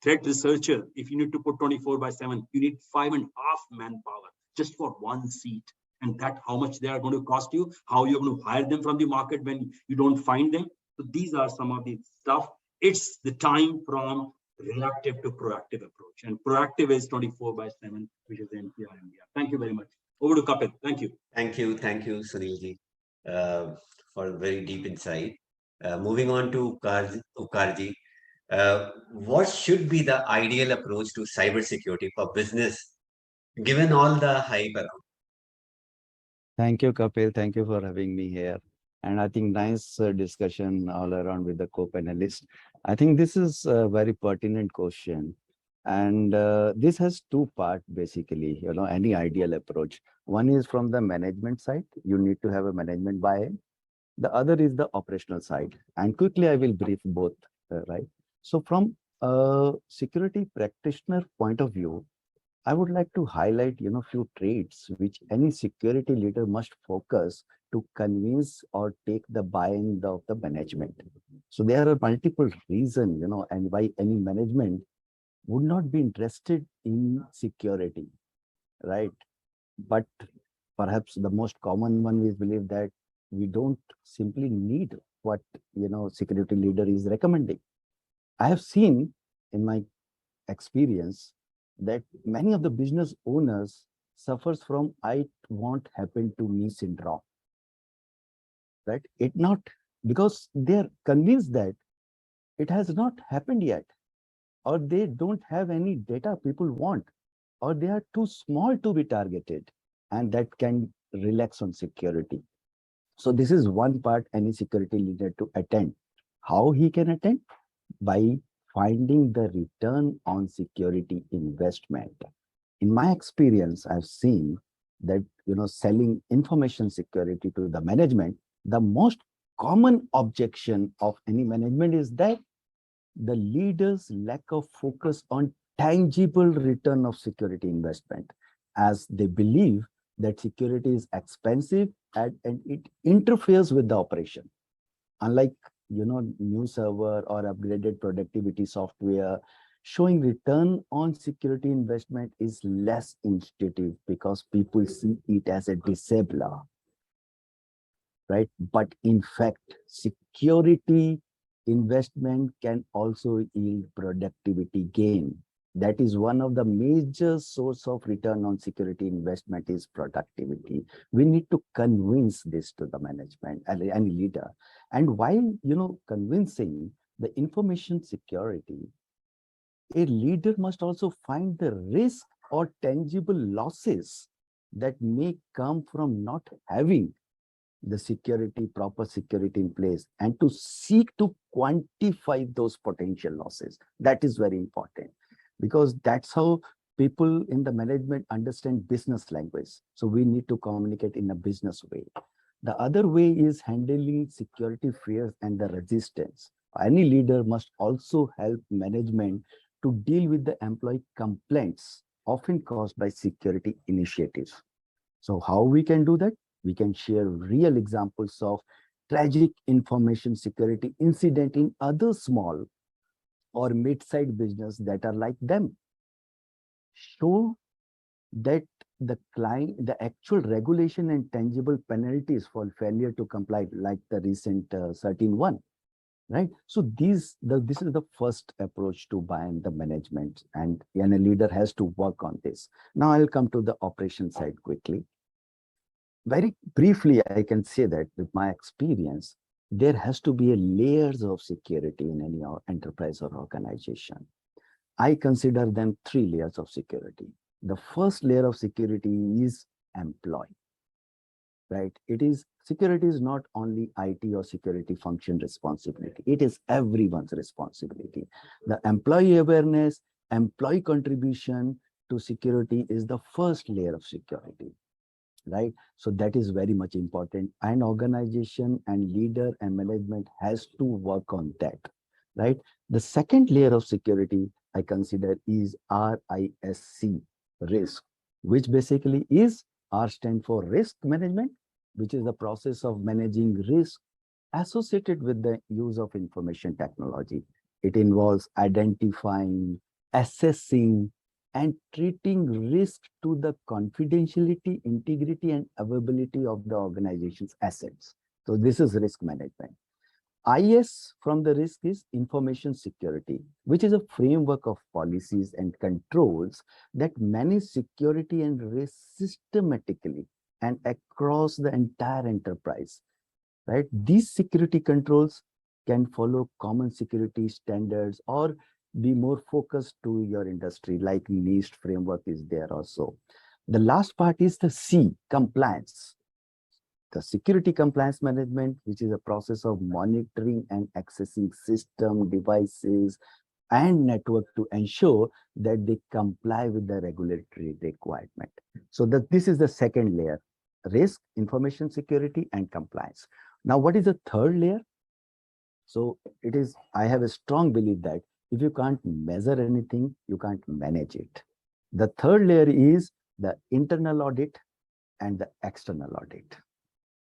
threat researcher, if you need to put 24/7, you need 5.5 manpower just for one seat. And that how much they are going to cost you, how you're going to hire them from the market when you don't find them. So these are some of the stuff. It's the time from reactive to proactive approach. And proactive is 24/7, which is NPR India. Thank you very much. Over to Kapil. Thank you. Thank you, Sunilji, for very deep insight. Moving on to Ukarji, what should be the ideal approach to cybersecurity for business, given all the hype around? Thank you, Kapil. Thank you for having me here. And I think nice discussion all around with the co-panelists. I think this is a very pertinent question. And this has 2 parts, basically, any ideal approach. One is from the management side. You need to have a management buy-in. The other is the operational side. And quickly, I will brief both, right? So from a security practitioner point of view, I would like to highlight, few traits which any security leader must focus to convince or take the buy-in of the management. So there are multiple reasons, and why any management would not be interested in security, right? But perhaps the most common one is believe that we don't simply need what, security leader is recommending. I have seen in my experience that many of the business owners suffers from "I won't happen to me" syndrome, right? It not because they're convinced that it has not happened yet, or they don't have any data people want, or they are too small to be targeted, and that can relax on security. So this is one part any security leader to attend. How he can attend? By finding the return on security investment. In my experience, I've seen that selling information security to the management The most common objection of any management is that the leaders' lack of focus on tangible return of security investment, as they believe that security is expensive and it interferes with the operation. Unlike new server or upgraded productivity software, showing return on security investment is less intuitive because people see it as a disabler, right? But in fact, security investment can also yield productivity gain. That is one of the major source of return on security investment is productivity. We need to convince this to the management and any leader. And while convincing the information security, a leader must also find the risk or tangible losses that may come from not having the proper security in place, and to seek to quantify those potential losses. That is very important, because that's how people in the management understand business language. So we need to communicate in a business way. The other way is handling security fears and the resistance. Any leader must also help management to deal with the employee complaints, often caused by security initiatives. So how we can do that? We can share real examples of tragic information security incident in other small or mid-sized business that are like them. Show that the actual regulation and tangible penalties for failure to comply, like the recent 13-1, right? So this is the first approach to bind the management, and a leader has to work on this. Now I'll come to the operation side quickly. Very briefly, I can say that with my experience, there has to be layers of security in any enterprise or organization. I consider them 3 layers of security. The first layer of security is employee, right? Security is not only IT or security function responsibility. It is everyone's responsibility. The employee awareness, employee contribution to security is the first layer of security. Right? So that is very much important. And organization and leader and management has to work on that, right? The second layer of security I consider is RISC, risk, which basically is R stand for risk management, which is the process of managing risk associated with the use of information technology. It involves identifying, assessing, and treating risk to the confidentiality, integrity, and availability of the organization's assets. So this is risk management. IS from the risk is information security, which is a framework of policies and controls that manage security and risk systematically and across the entire enterprise, right? These security controls can follow common security standards or be more focused to your industry, like NIST framework is there also. The last part is the C, compliance. The security compliance management, which is a process of monitoring and accessing system, devices, and network to ensure that they comply with the regulatory requirement. So this is the second layer: risk, information security, and compliance. Now, what is the third layer? So I have a strong belief that if you can't measure anything, you can't manage it. The third layer is the internal audit and the external audit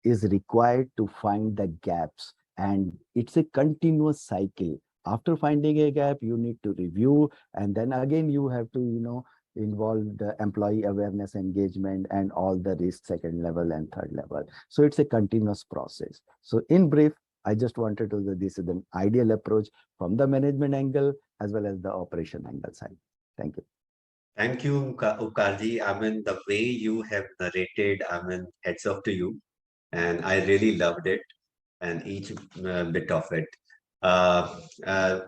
is required to find the gaps, and it's a continuous cycle. After finding a gap, you need to review, and then again you have to involve the employee awareness, engagement, and all the risk second level and third level. So it's a continuous process. So in brief, I just wanted to, this is an ideal approach from the management angle as well as the operation angle side. Thank you. Thank you, Ukarji. I mean, the way you have narrated, I mean, heads off to you. And I really loved it and each bit of it.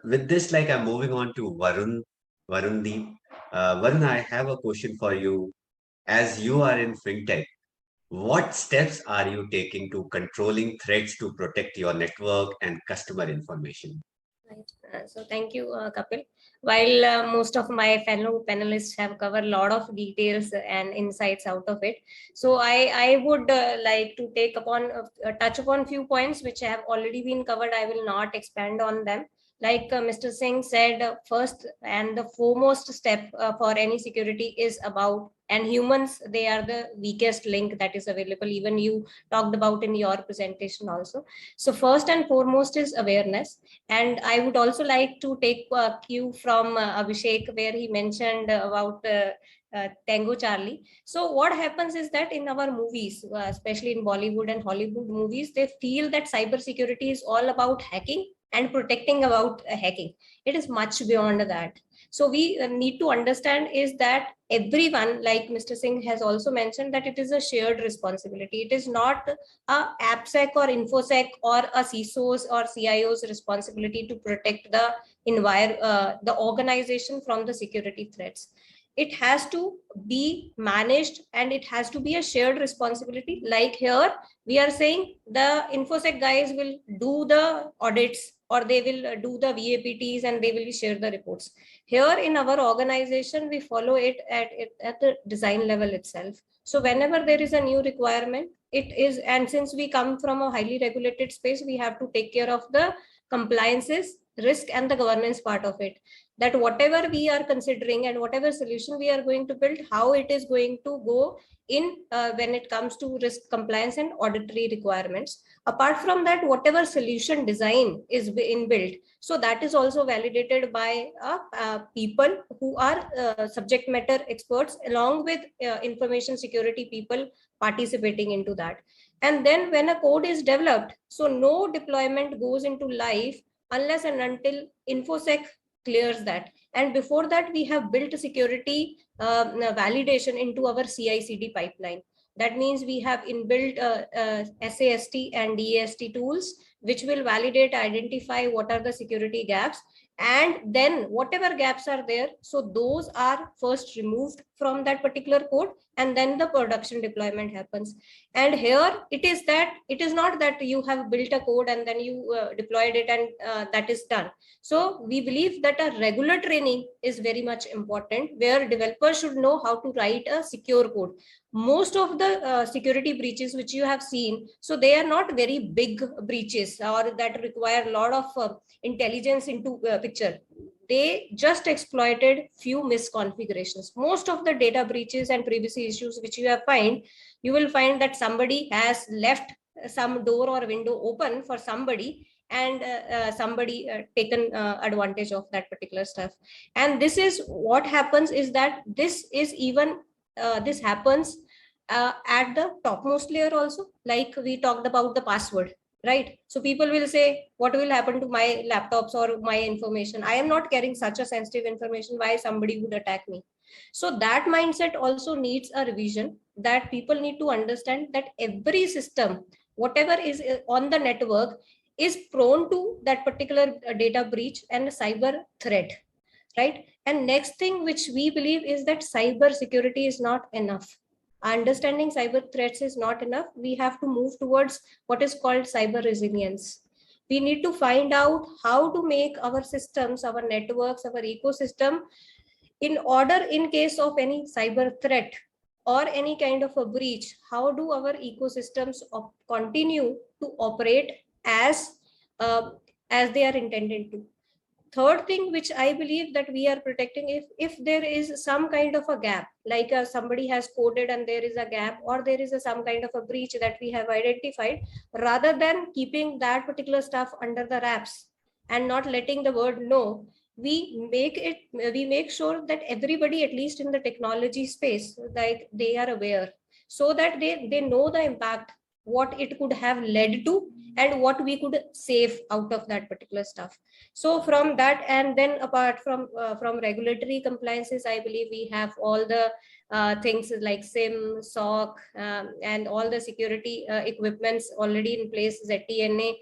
With this, like, I'm moving on to Varundeep. Varun, I have a question for you. As you are in fintech, what steps are you taking to controlling threats to protect your network and customer information? Right. So thank you, Kapil. While most of my fellow panelists have covered a lot of details and insights out of it, so I would like to take upon touch upon few points which have already been covered. I will not expand on them. Like Mr. Singh said, first and the foremost step for any security is about, and humans, they are the weakest link that is available. Even you talked about in your presentation also. So first and foremost is awareness. And I would also like to take a cue from Abhishek, where he mentioned about Tango Charlie. So what happens is that in our movies, especially in Bollywood and Hollywood movies, they feel that cybersecurity is all about hacking and protecting about hacking. It is much beyond that. So we need to understand is that everyone, like Mr. Singh has also mentioned, that it is a shared responsibility. It is not a AppSec or InfoSec or a CISO's or CIO's responsibility to protect the organization from the security threats. It has to be managed and it has to be a shared responsibility. Like here, we are saying the InfoSec guys will do the audits or they will do the VAPTs and they will share the reports. Here in our organization, we follow it at the design level itself. So whenever there is a new requirement, it is, and since we come from a highly regulated space, we have to take care of the compliances, risk and the governance part of it. That whatever we are considering and whatever solution we are going to build, how it is going to go in when it comes to risk compliance and auditory requirements. Apart from that, whatever solution design is inbuilt, so that is also validated by people who are subject matter experts along with information security people participating into that. And then when a code is developed, so no deployment goes into life unless and until InfoSec clears that. And before that, we have built security validation into our CI/CD pipeline. That means we have inbuilt SAST and DAST tools, which will validate, identify what are the security gaps. And then whatever gaps are there, so those are first removed from that particular code, and then the production deployment happens. And here it is that it is not that you have built a code and then you deployed it and that is done. So we believe that a regular training is very much important, where developers should know how to write a secure code. Most of the security breaches which you have seen, so they are not very big breaches or that require a lot of intelligence into picture. They just exploited few misconfigurations. Most of the data breaches and privacy issues which you will find that somebody has left some door or window open for somebody, and somebody taken advantage of that particular stuff. And this is what happens is that this is even this happens at the topmost layer also. Like we talked about the password, right? So people will say, what will happen to my laptops or my information? I am not carrying such a sensitive information. Why somebody would attack me? So that mindset also needs a revision, that people need to understand that every system, whatever is on the network, is prone to that particular data breach and cyber threat, right? And next thing which we believe is that cyber security is not enough. Understanding cyber threats is not enough. We have to move towards what is called cyber resilience. We need to find out how to make our systems, our networks, our ecosystem, in order in case of any cyber threat or any kind of a breach, how do our ecosystems continue to operate as they are intended to. Third thing which I believe that we are protecting, if there is some kind of a gap, like somebody has coded and there is a gap, or there is some kind of a breach that we have identified, rather than keeping that particular stuff under the wraps and not letting the world know, we make sure that everybody, at least in the technology space, like they are aware, so that they know the impact, what it could have led to, and what we could save out of that particular stuff. So from that, and then apart from regulatory compliances, I believe we have all the things like SIM, SOC, and all the security equipments already in place. ZTNA,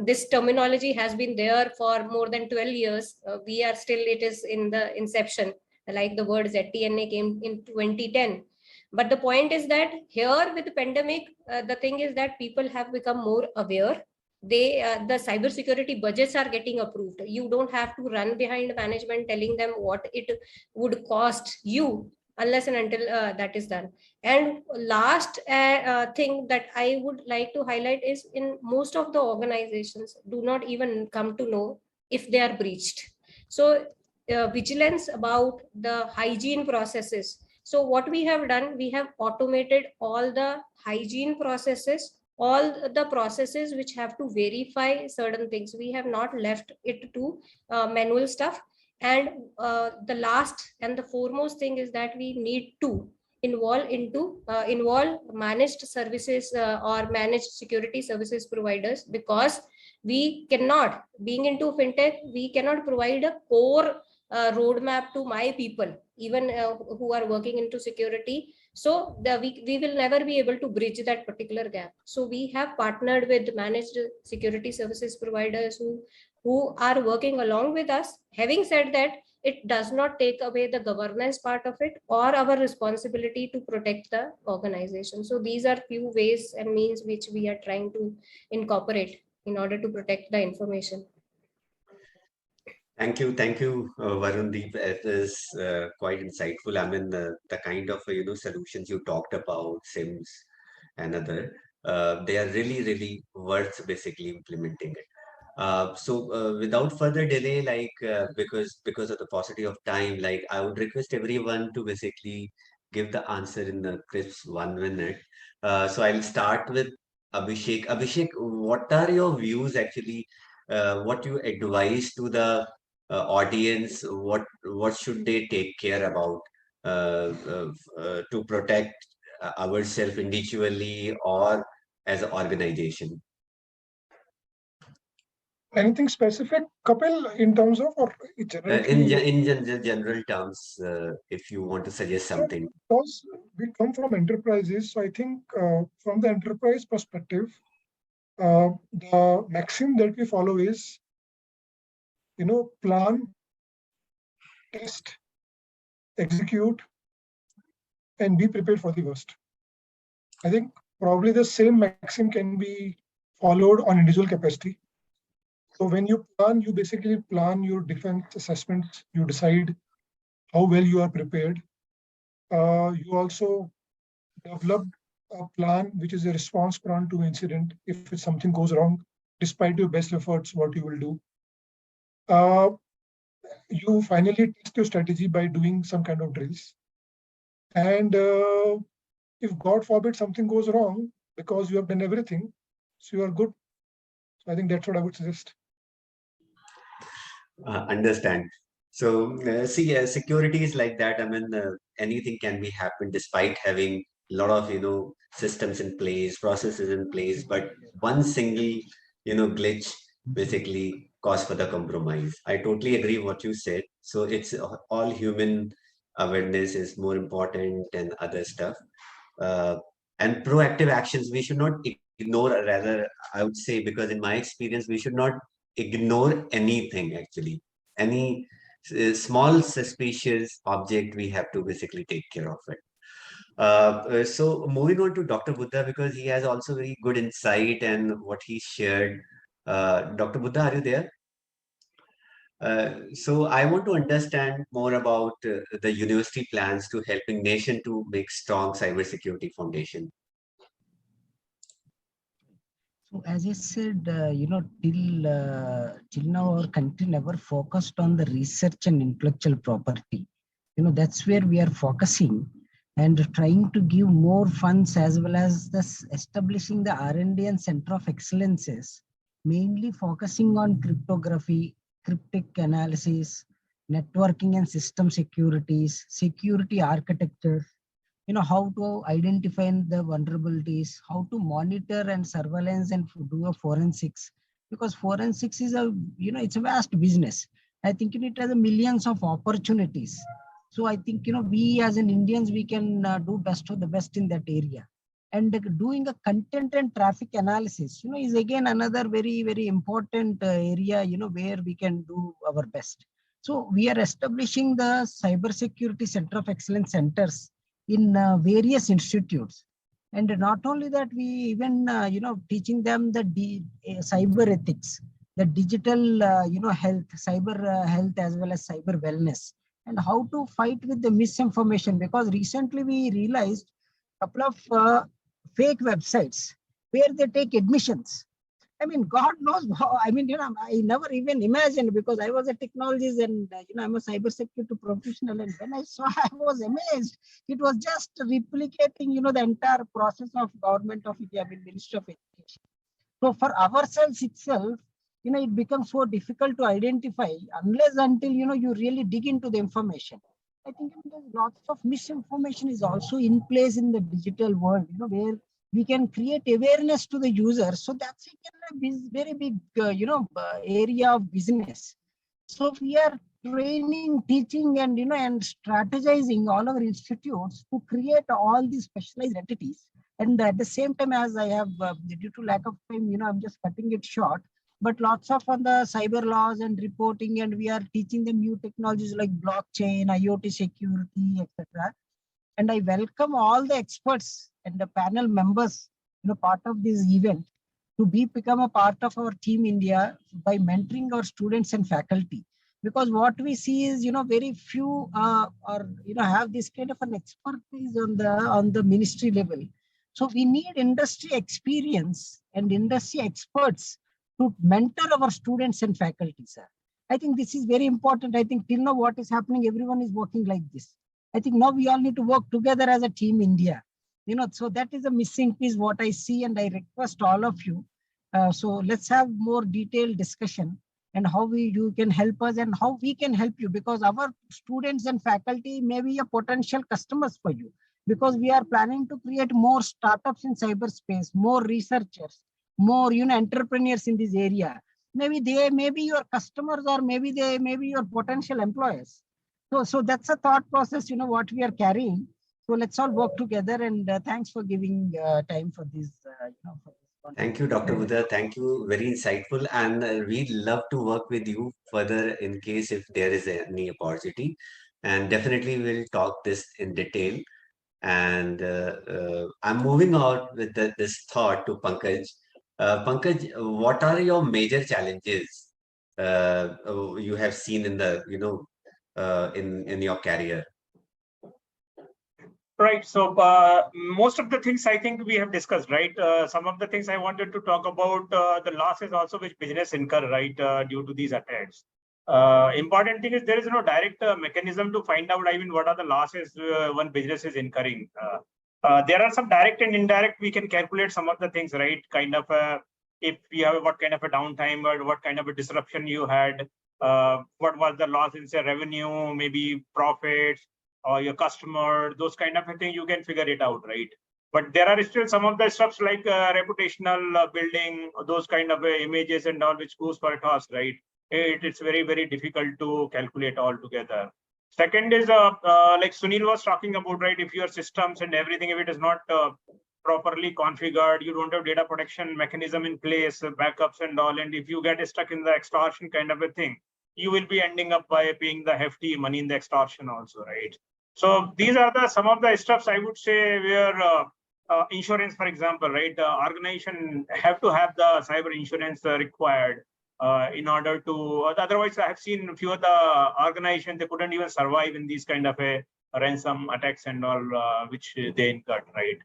this terminology has been there for more than 12 years. We are still, it is in the inception, like the word ZTNA came in 2010. But the point is that here with the pandemic, the thing is that people have become more aware. the cybersecurity budgets are getting approved. You don't have to run behind management telling them what it would cost you unless and until that is done. And last thing that I would like to highlight is, in most of the organizations do not even come to know if they are breached. So vigilance about the hygiene processes. So what we have done, we have automated all the hygiene processes, all the processes which have to verify certain things. We have not left it to manual stuff. And the last and the foremost thing is that we need to involve managed services or managed security services providers, because we cannot, being into fintech, we cannot provide a core roadmap to my people, even who are working into security. So we will never be able to bridge that particular gap. So we have partnered with managed security services providers who are working along with us. Having said that, it does not take away the governance part of it or our responsibility to protect the organization. So these are few ways and means which we are trying to incorporate in order to protect the information. Thank you, Varundeep. It is quite insightful. I mean, the kind of solutions you talked about, SIMs and other, they are really worth basically implementing it. So without further delay, because of the paucity of time, I would request everyone to basically give the answer in the crisp 1 minute. So I'll start with Abhishek. Abhishek, what are your views actually? What you advise to the audience? What should they take care about to protect ourselves individually or as an organization? Anything specific, Kapil, in terms of, or generally? In general terms, if you want to suggest something. Because we come from enterprises, so I think from the enterprise perspective, the maxim that we follow is, plan, test, execute, and be prepared for the worst. I think probably the same maxim can be followed on individual capacity. So when you plan, you basically plan your defense assessments, you decide how well you are prepared. You also develop a plan which is a response plan to incident if something goes wrong, despite your best efforts, what you will do. You finally test your strategy by doing some kind of drills. And if God forbid something goes wrong, because you have done everything, so you are good. So I think that's what I would suggest. Understand. So see, security is like that. I mean, anything can be happen despite having a lot of systems in place, processes in place, but one single glitch basically cause for the compromise. I totally agree what you said. So it's all human awareness is more important than other stuff. And proactive actions we should not ignore, rather I would say, because in my experience we should not ignore anything actually. Any small suspicious object, we have to basically take care of it. So moving on to Dr. Buddha, because he has also very good insight and what he shared. Dr. Buddha, are you there? So I want to understand more about the university plans to helping nation to make strong cybersecurity foundation. So as I said, till now our country never focused on the research and intellectual property. That's where we are focusing and trying to give more funds, as well as establishing the R&D and Center of Excellences, mainly focusing on cryptography, cryptic analysis, networking and system securities, security architecture, how to identify the vulnerabilities, how to monitor and surveillance and do a forensics, because forensics is it's a vast business. I think it has millions of opportunities. So I think, we as an Indians, we can do best of the best in that area. And doing a content and traffic analysis, is again another very, very important area, where we can do our best. So we are establishing the Cybersecurity Center of Excellence centers in various institutes. And not only that, we even, teaching them the cyber ethics, the digital, health, cyber health, as well as cyber wellness, and how to fight with the misinformation. Because recently we realized a couple of fake websites where they take admissions. I mean, God knows how, I mean, I never even imagined, because I was a technologist and, I'm a cybersecurity professional. And when I saw, I was amazed. It was just replicating, the entire process of government of India, I mean, Ministry of Education. So for ourselves itself, it becomes so difficult to identify unless until, you really dig into the information. I think there's lots of misinformation is also in place in the digital world, where we can create awareness to the user. So that's a very big, area of business. So we are training, teaching, and, and strategizing all our institutes to create all these specialized entities. And at the same time, as I have, due to lack of time, I'm just cutting it short, but lots of on the cyber laws and reporting, and we are teaching them new technologies like blockchain, IoT security, etc. And I welcome all the experts and the panel members, part of this event, to become a part of our team India by mentoring our students and faculty. Because what we see is, very few have this kind of an expertise on the ministry level. So we need industry experience and industry experts to mentor our students and faculty, sir. I think this is very important. I think till now what is happening, everyone is working like this. I think now we all need to work together as a team India. So that is a missing piece what I see, and I request all of you. So let's have more detailed discussion and how you can help us and how we can help you, because our students and faculty may be a potential customers for you, because we are planning to create more startups in cyberspace, more researchers, more entrepreneurs in this area. Maybe they may be your customers, or maybe they may be your potential employers. So that's a thought process, what we are carrying. So let's all work together, and thanks for giving time for this. Thank you, Dr. Buddha. Thank you. Very insightful. And we'd love to work with you further in case if there is any opportunity. And definitely we'll talk this in detail. And I'm moving out with this thought to Pankaj. Pankaj, what are your major challenges you have seen in the, in your career? Right. So most of the things I think we have discussed, right? Some of the things I wanted to talk about the losses also which business incur, right, due to these attacks. Important thing is there is no direct mechanism to find out, I mean, what are the losses one business is incurring. There are some direct and indirect, we can calculate some of the things, right? Kind of if you have what kind of a downtime or what kind of a disruption you had, what was the loss in say revenue, maybe profits, or your customer, those kind of a thing, you can figure it out, right? But there are still some of the stuff like reputational building, those kind of images and all, which goes for a toss, right? It's very, very difficult to calculate altogether. Second is like Sunil was talking about, right? If your systems and everything, if it is not properly configured, you don't have data protection mechanism in place, backups and all, and if you get stuck in the extortion kind of a thing, you will be ending up by paying the hefty money in the extortion also, right? So these are the some of the stuffs I would say where insurance, for example, right? Organization have to have the cyber insurance required in order to. Otherwise, I have seen a few of the organizations, they couldn't even survive in these kind of a ransom attacks and all which they incurred, right?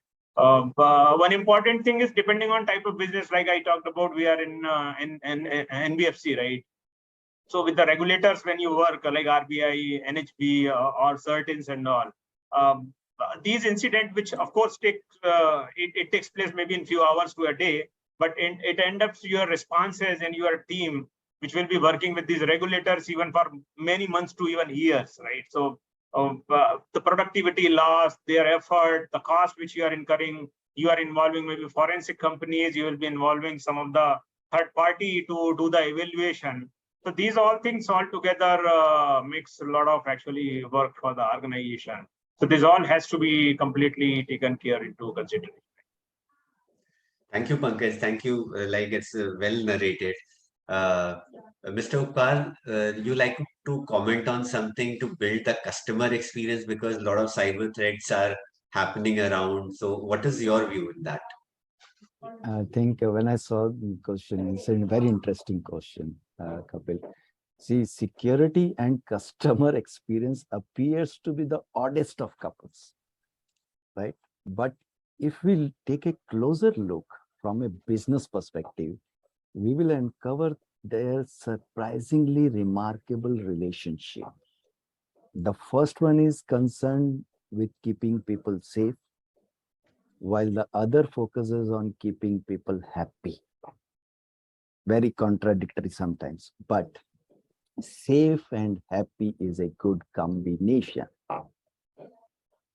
One important thing is depending on type of business, like I talked about, we are in NBFC, right? So with the regulators, when you work like RBI, NHB, or CERTINs and all, these incidents, which of course it takes place maybe in few hours to a day, but it ends up your responses and your team, which will be working with these regulators even for many months to even years, right? So the productivity loss, their effort, the cost which you are incurring, you are involving maybe forensic companies, you will be involving some of the third party to do the evaluation. So these all things all together makes a lot of actually work for the organization. So this all has to be completely taken care into consideration. Thank you, Pankaj. Thank you. Like it's well narrated. Mr. Uppal, you like to comment on something to build the customer experience, because a lot of cyber threats are happening around. So what is your view in that? I think when I saw the question, it's a very interesting question, Kapil. See, security and customer experience appears to be the oddest of couples, right? But if we take a closer look from a business perspective, we will uncover their surprisingly remarkable relationship. The first one is concerned with keeping people safe, while the other focuses on keeping people happy. Very contradictory sometimes, but safe and happy is a good combination.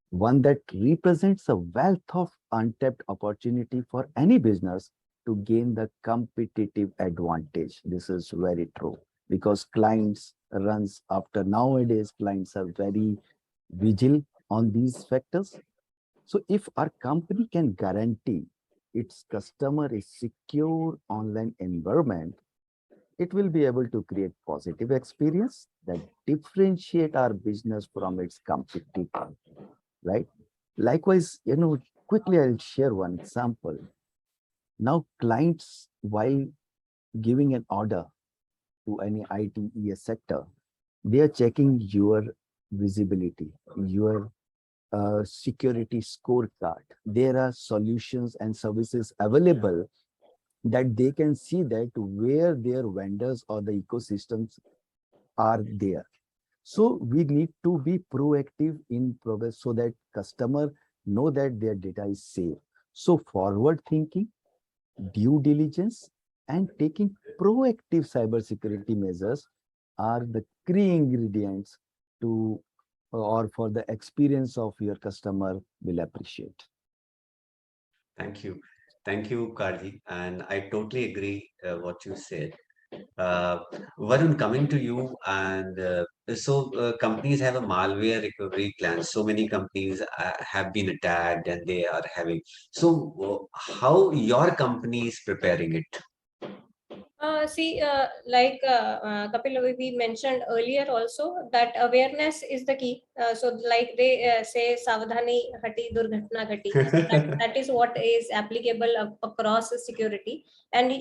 One that represents a wealth of untapped opportunity for any business to gain the competitive advantage. This is very true because clients runs after nowadays, clients are very vigilant on these factors. So if our company can guarantee its customer a secure online environment, it will be able to create positive experience that differentiate our business from its competitor, right? Likewise, quickly I'll share one example. Now clients, while giving an order to any ITES sector, they are checking your visibility, your security scorecard. There are solutions and services available that they can see that where their vendors or the ecosystems are there. So we need to be proactive in progress so that customer know that their data is safe. So forward thinking, due diligence, and taking proactive cybersecurity measures are the key ingredients to or for the experience of your customer will appreciate. Thank you. Thank you, Karji. And I totally agree what you said. Varun, coming to you, and companies have a malware recovery plan. So many companies have been attacked and they are having. So how your company is preparing it? Kapil, we mentioned earlier also that awareness is the key. So like they say, Savadhani hati durghatna ghati. So that is what is applicable across security. And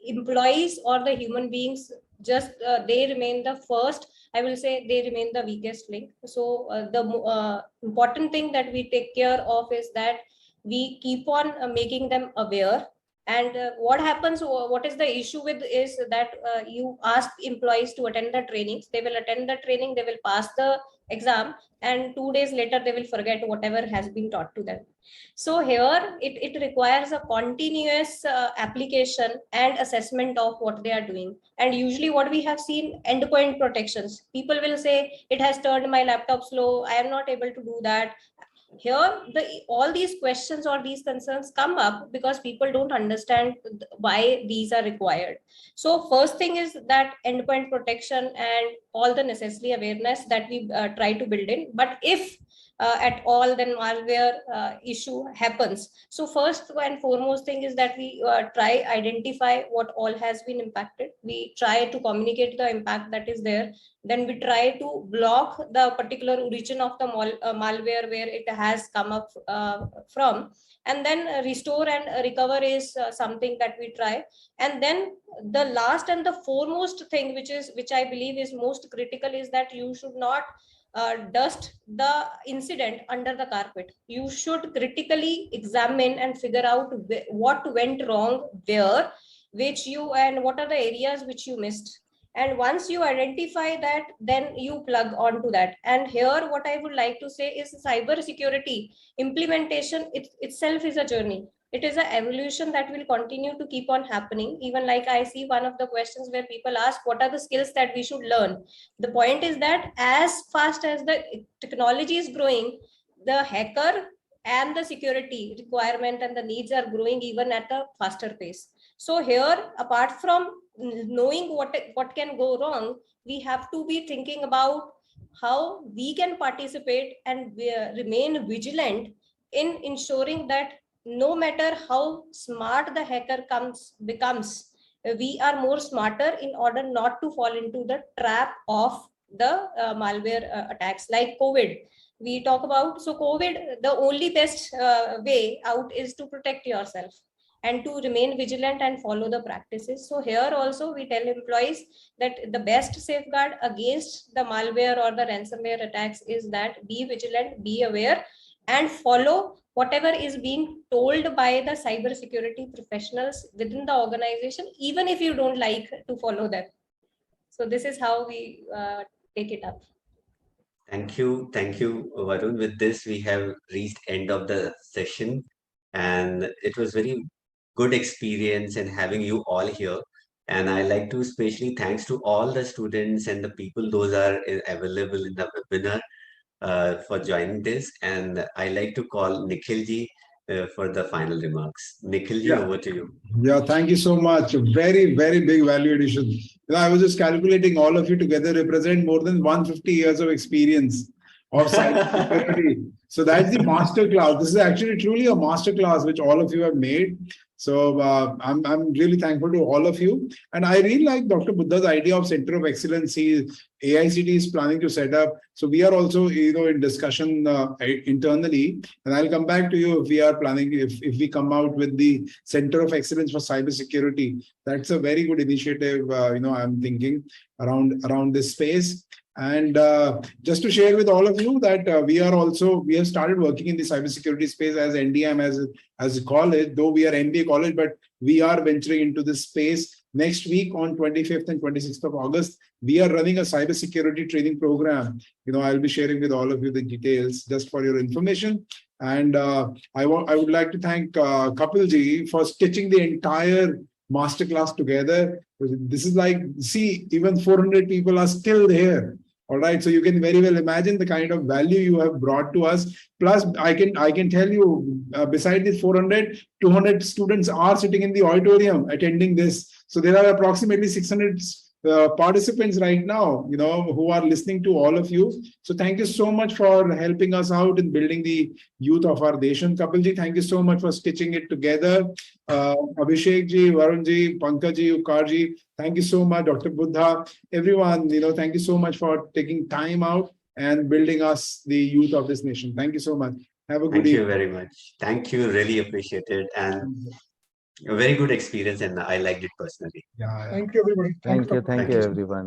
employees or the human beings, just they remain the first. I will say they remain the weakest link. So the important thing that we take care of is that we keep on making them aware. And what happens, what is the issue with is that you ask employees to attend the trainings, they will attend the training, they will pass the exam, and 2 days later they will forget whatever has been taught to them. So here it requires a continuous application and assessment of what they are doing. And usually what we have seen, endpoint protections, people will say it has turned my laptop slow, I am not able to do that. Here all these questions or these concerns come up because people don't understand why these are required. So first thing is that endpoint protection and all the necessary awareness that we try to build in. But if at all then malware issue happens, so first and foremost thing is that we try identify what all has been impacted, we try to communicate the impact that is there, then we try to block the particular origin of the malware where it has come up from, and then restore and recover is something that we try. And then the last and the foremost thing, which I believe is most critical, is that you should not dust the incident under the carpet. You should critically examine and figure out what went wrong where, which you, and what are the areas which you missed. And once you identify that, then you plug onto that. And here what I would like to say is cyber security implementation itself is a journey. It is an evolution that will continue to keep on happening. Even like I see one of the questions where people ask, what are the skills that we should learn? The point is that as fast as the technology is growing, the hacker and the security requirement and the needs are growing even at a faster pace. So here, apart from knowing what can go wrong, we have to be thinking about how we can participate and remain vigilant in ensuring that no matter how smart the hacker becomes, we are more smarter in order not to fall into the trap of the malware attacks like COVID. we talk about, so COVID, the only best way out is to protect yourself and to remain vigilant and follow the practices. So here also we tell employees that the best safeguard against the malware or the ransomware attacks is that be vigilant, be aware, and follow whatever is being told by the cybersecurity professionals within the organization, even if you don't like to follow them. So this is how we take it up. Thank you, Varun. With this, we have reached end of the session, and it was very good experience in having you all here. And I like to especially thanks to all the students and the people those are available in the webinar for joining this. And I like to call Nikhil ji for the final remarks. Nikhil ji, Yeah. over to you. Yeah, thank you so much. Very, very big value addition. I was just calculating all of you together represent more than 150 years of experience of cybersecurity. So that's the master class. This is actually truly a master class which all of you have made. So I'm really thankful to all of you. And I really like Dr. Buddha's idea of Center of Excellence AICTE is planning to set up. So we are also, in discussion internally. And I'll come back to you if we are planning, if we come out with the Center of Excellence for Cybersecurity. That's a very good initiative, I'm thinking around this space. And just to share with all of you that we have started working in the cybersecurity space as NDM as a college, though we are MBA college, but we are venturing into this space. Next week on 25th and 26th of August, we are running a cybersecurity training program. I'll be sharing with all of you the details just for your information. And I would like to thank Kapil ji for stitching the entire masterclass together. This is like, see, even 400 people are still there. All right, so you can very well imagine the kind of value you have brought to us. Plus, I can tell you, beside these 400, 200 students are sitting in the auditorium attending this. So there are approximately 600 participants right now, who are listening to all of you. So thank you so much for helping us out in building the youth of our nation. Kapil ji, thank you so much for stitching it together. Abhishek ji, Varun ji, Pankaj ji, Ukar ji, thank you so much. Dr. Buddha, everyone, thank you so much for taking time out and building us the youth of this nation. Thank you so much. Have a good evening. Thank you very much. Thank you. Really appreciate it. And a very good experience, and I liked it personally. Yeah. Thank you, everybody. Thank you, everyone.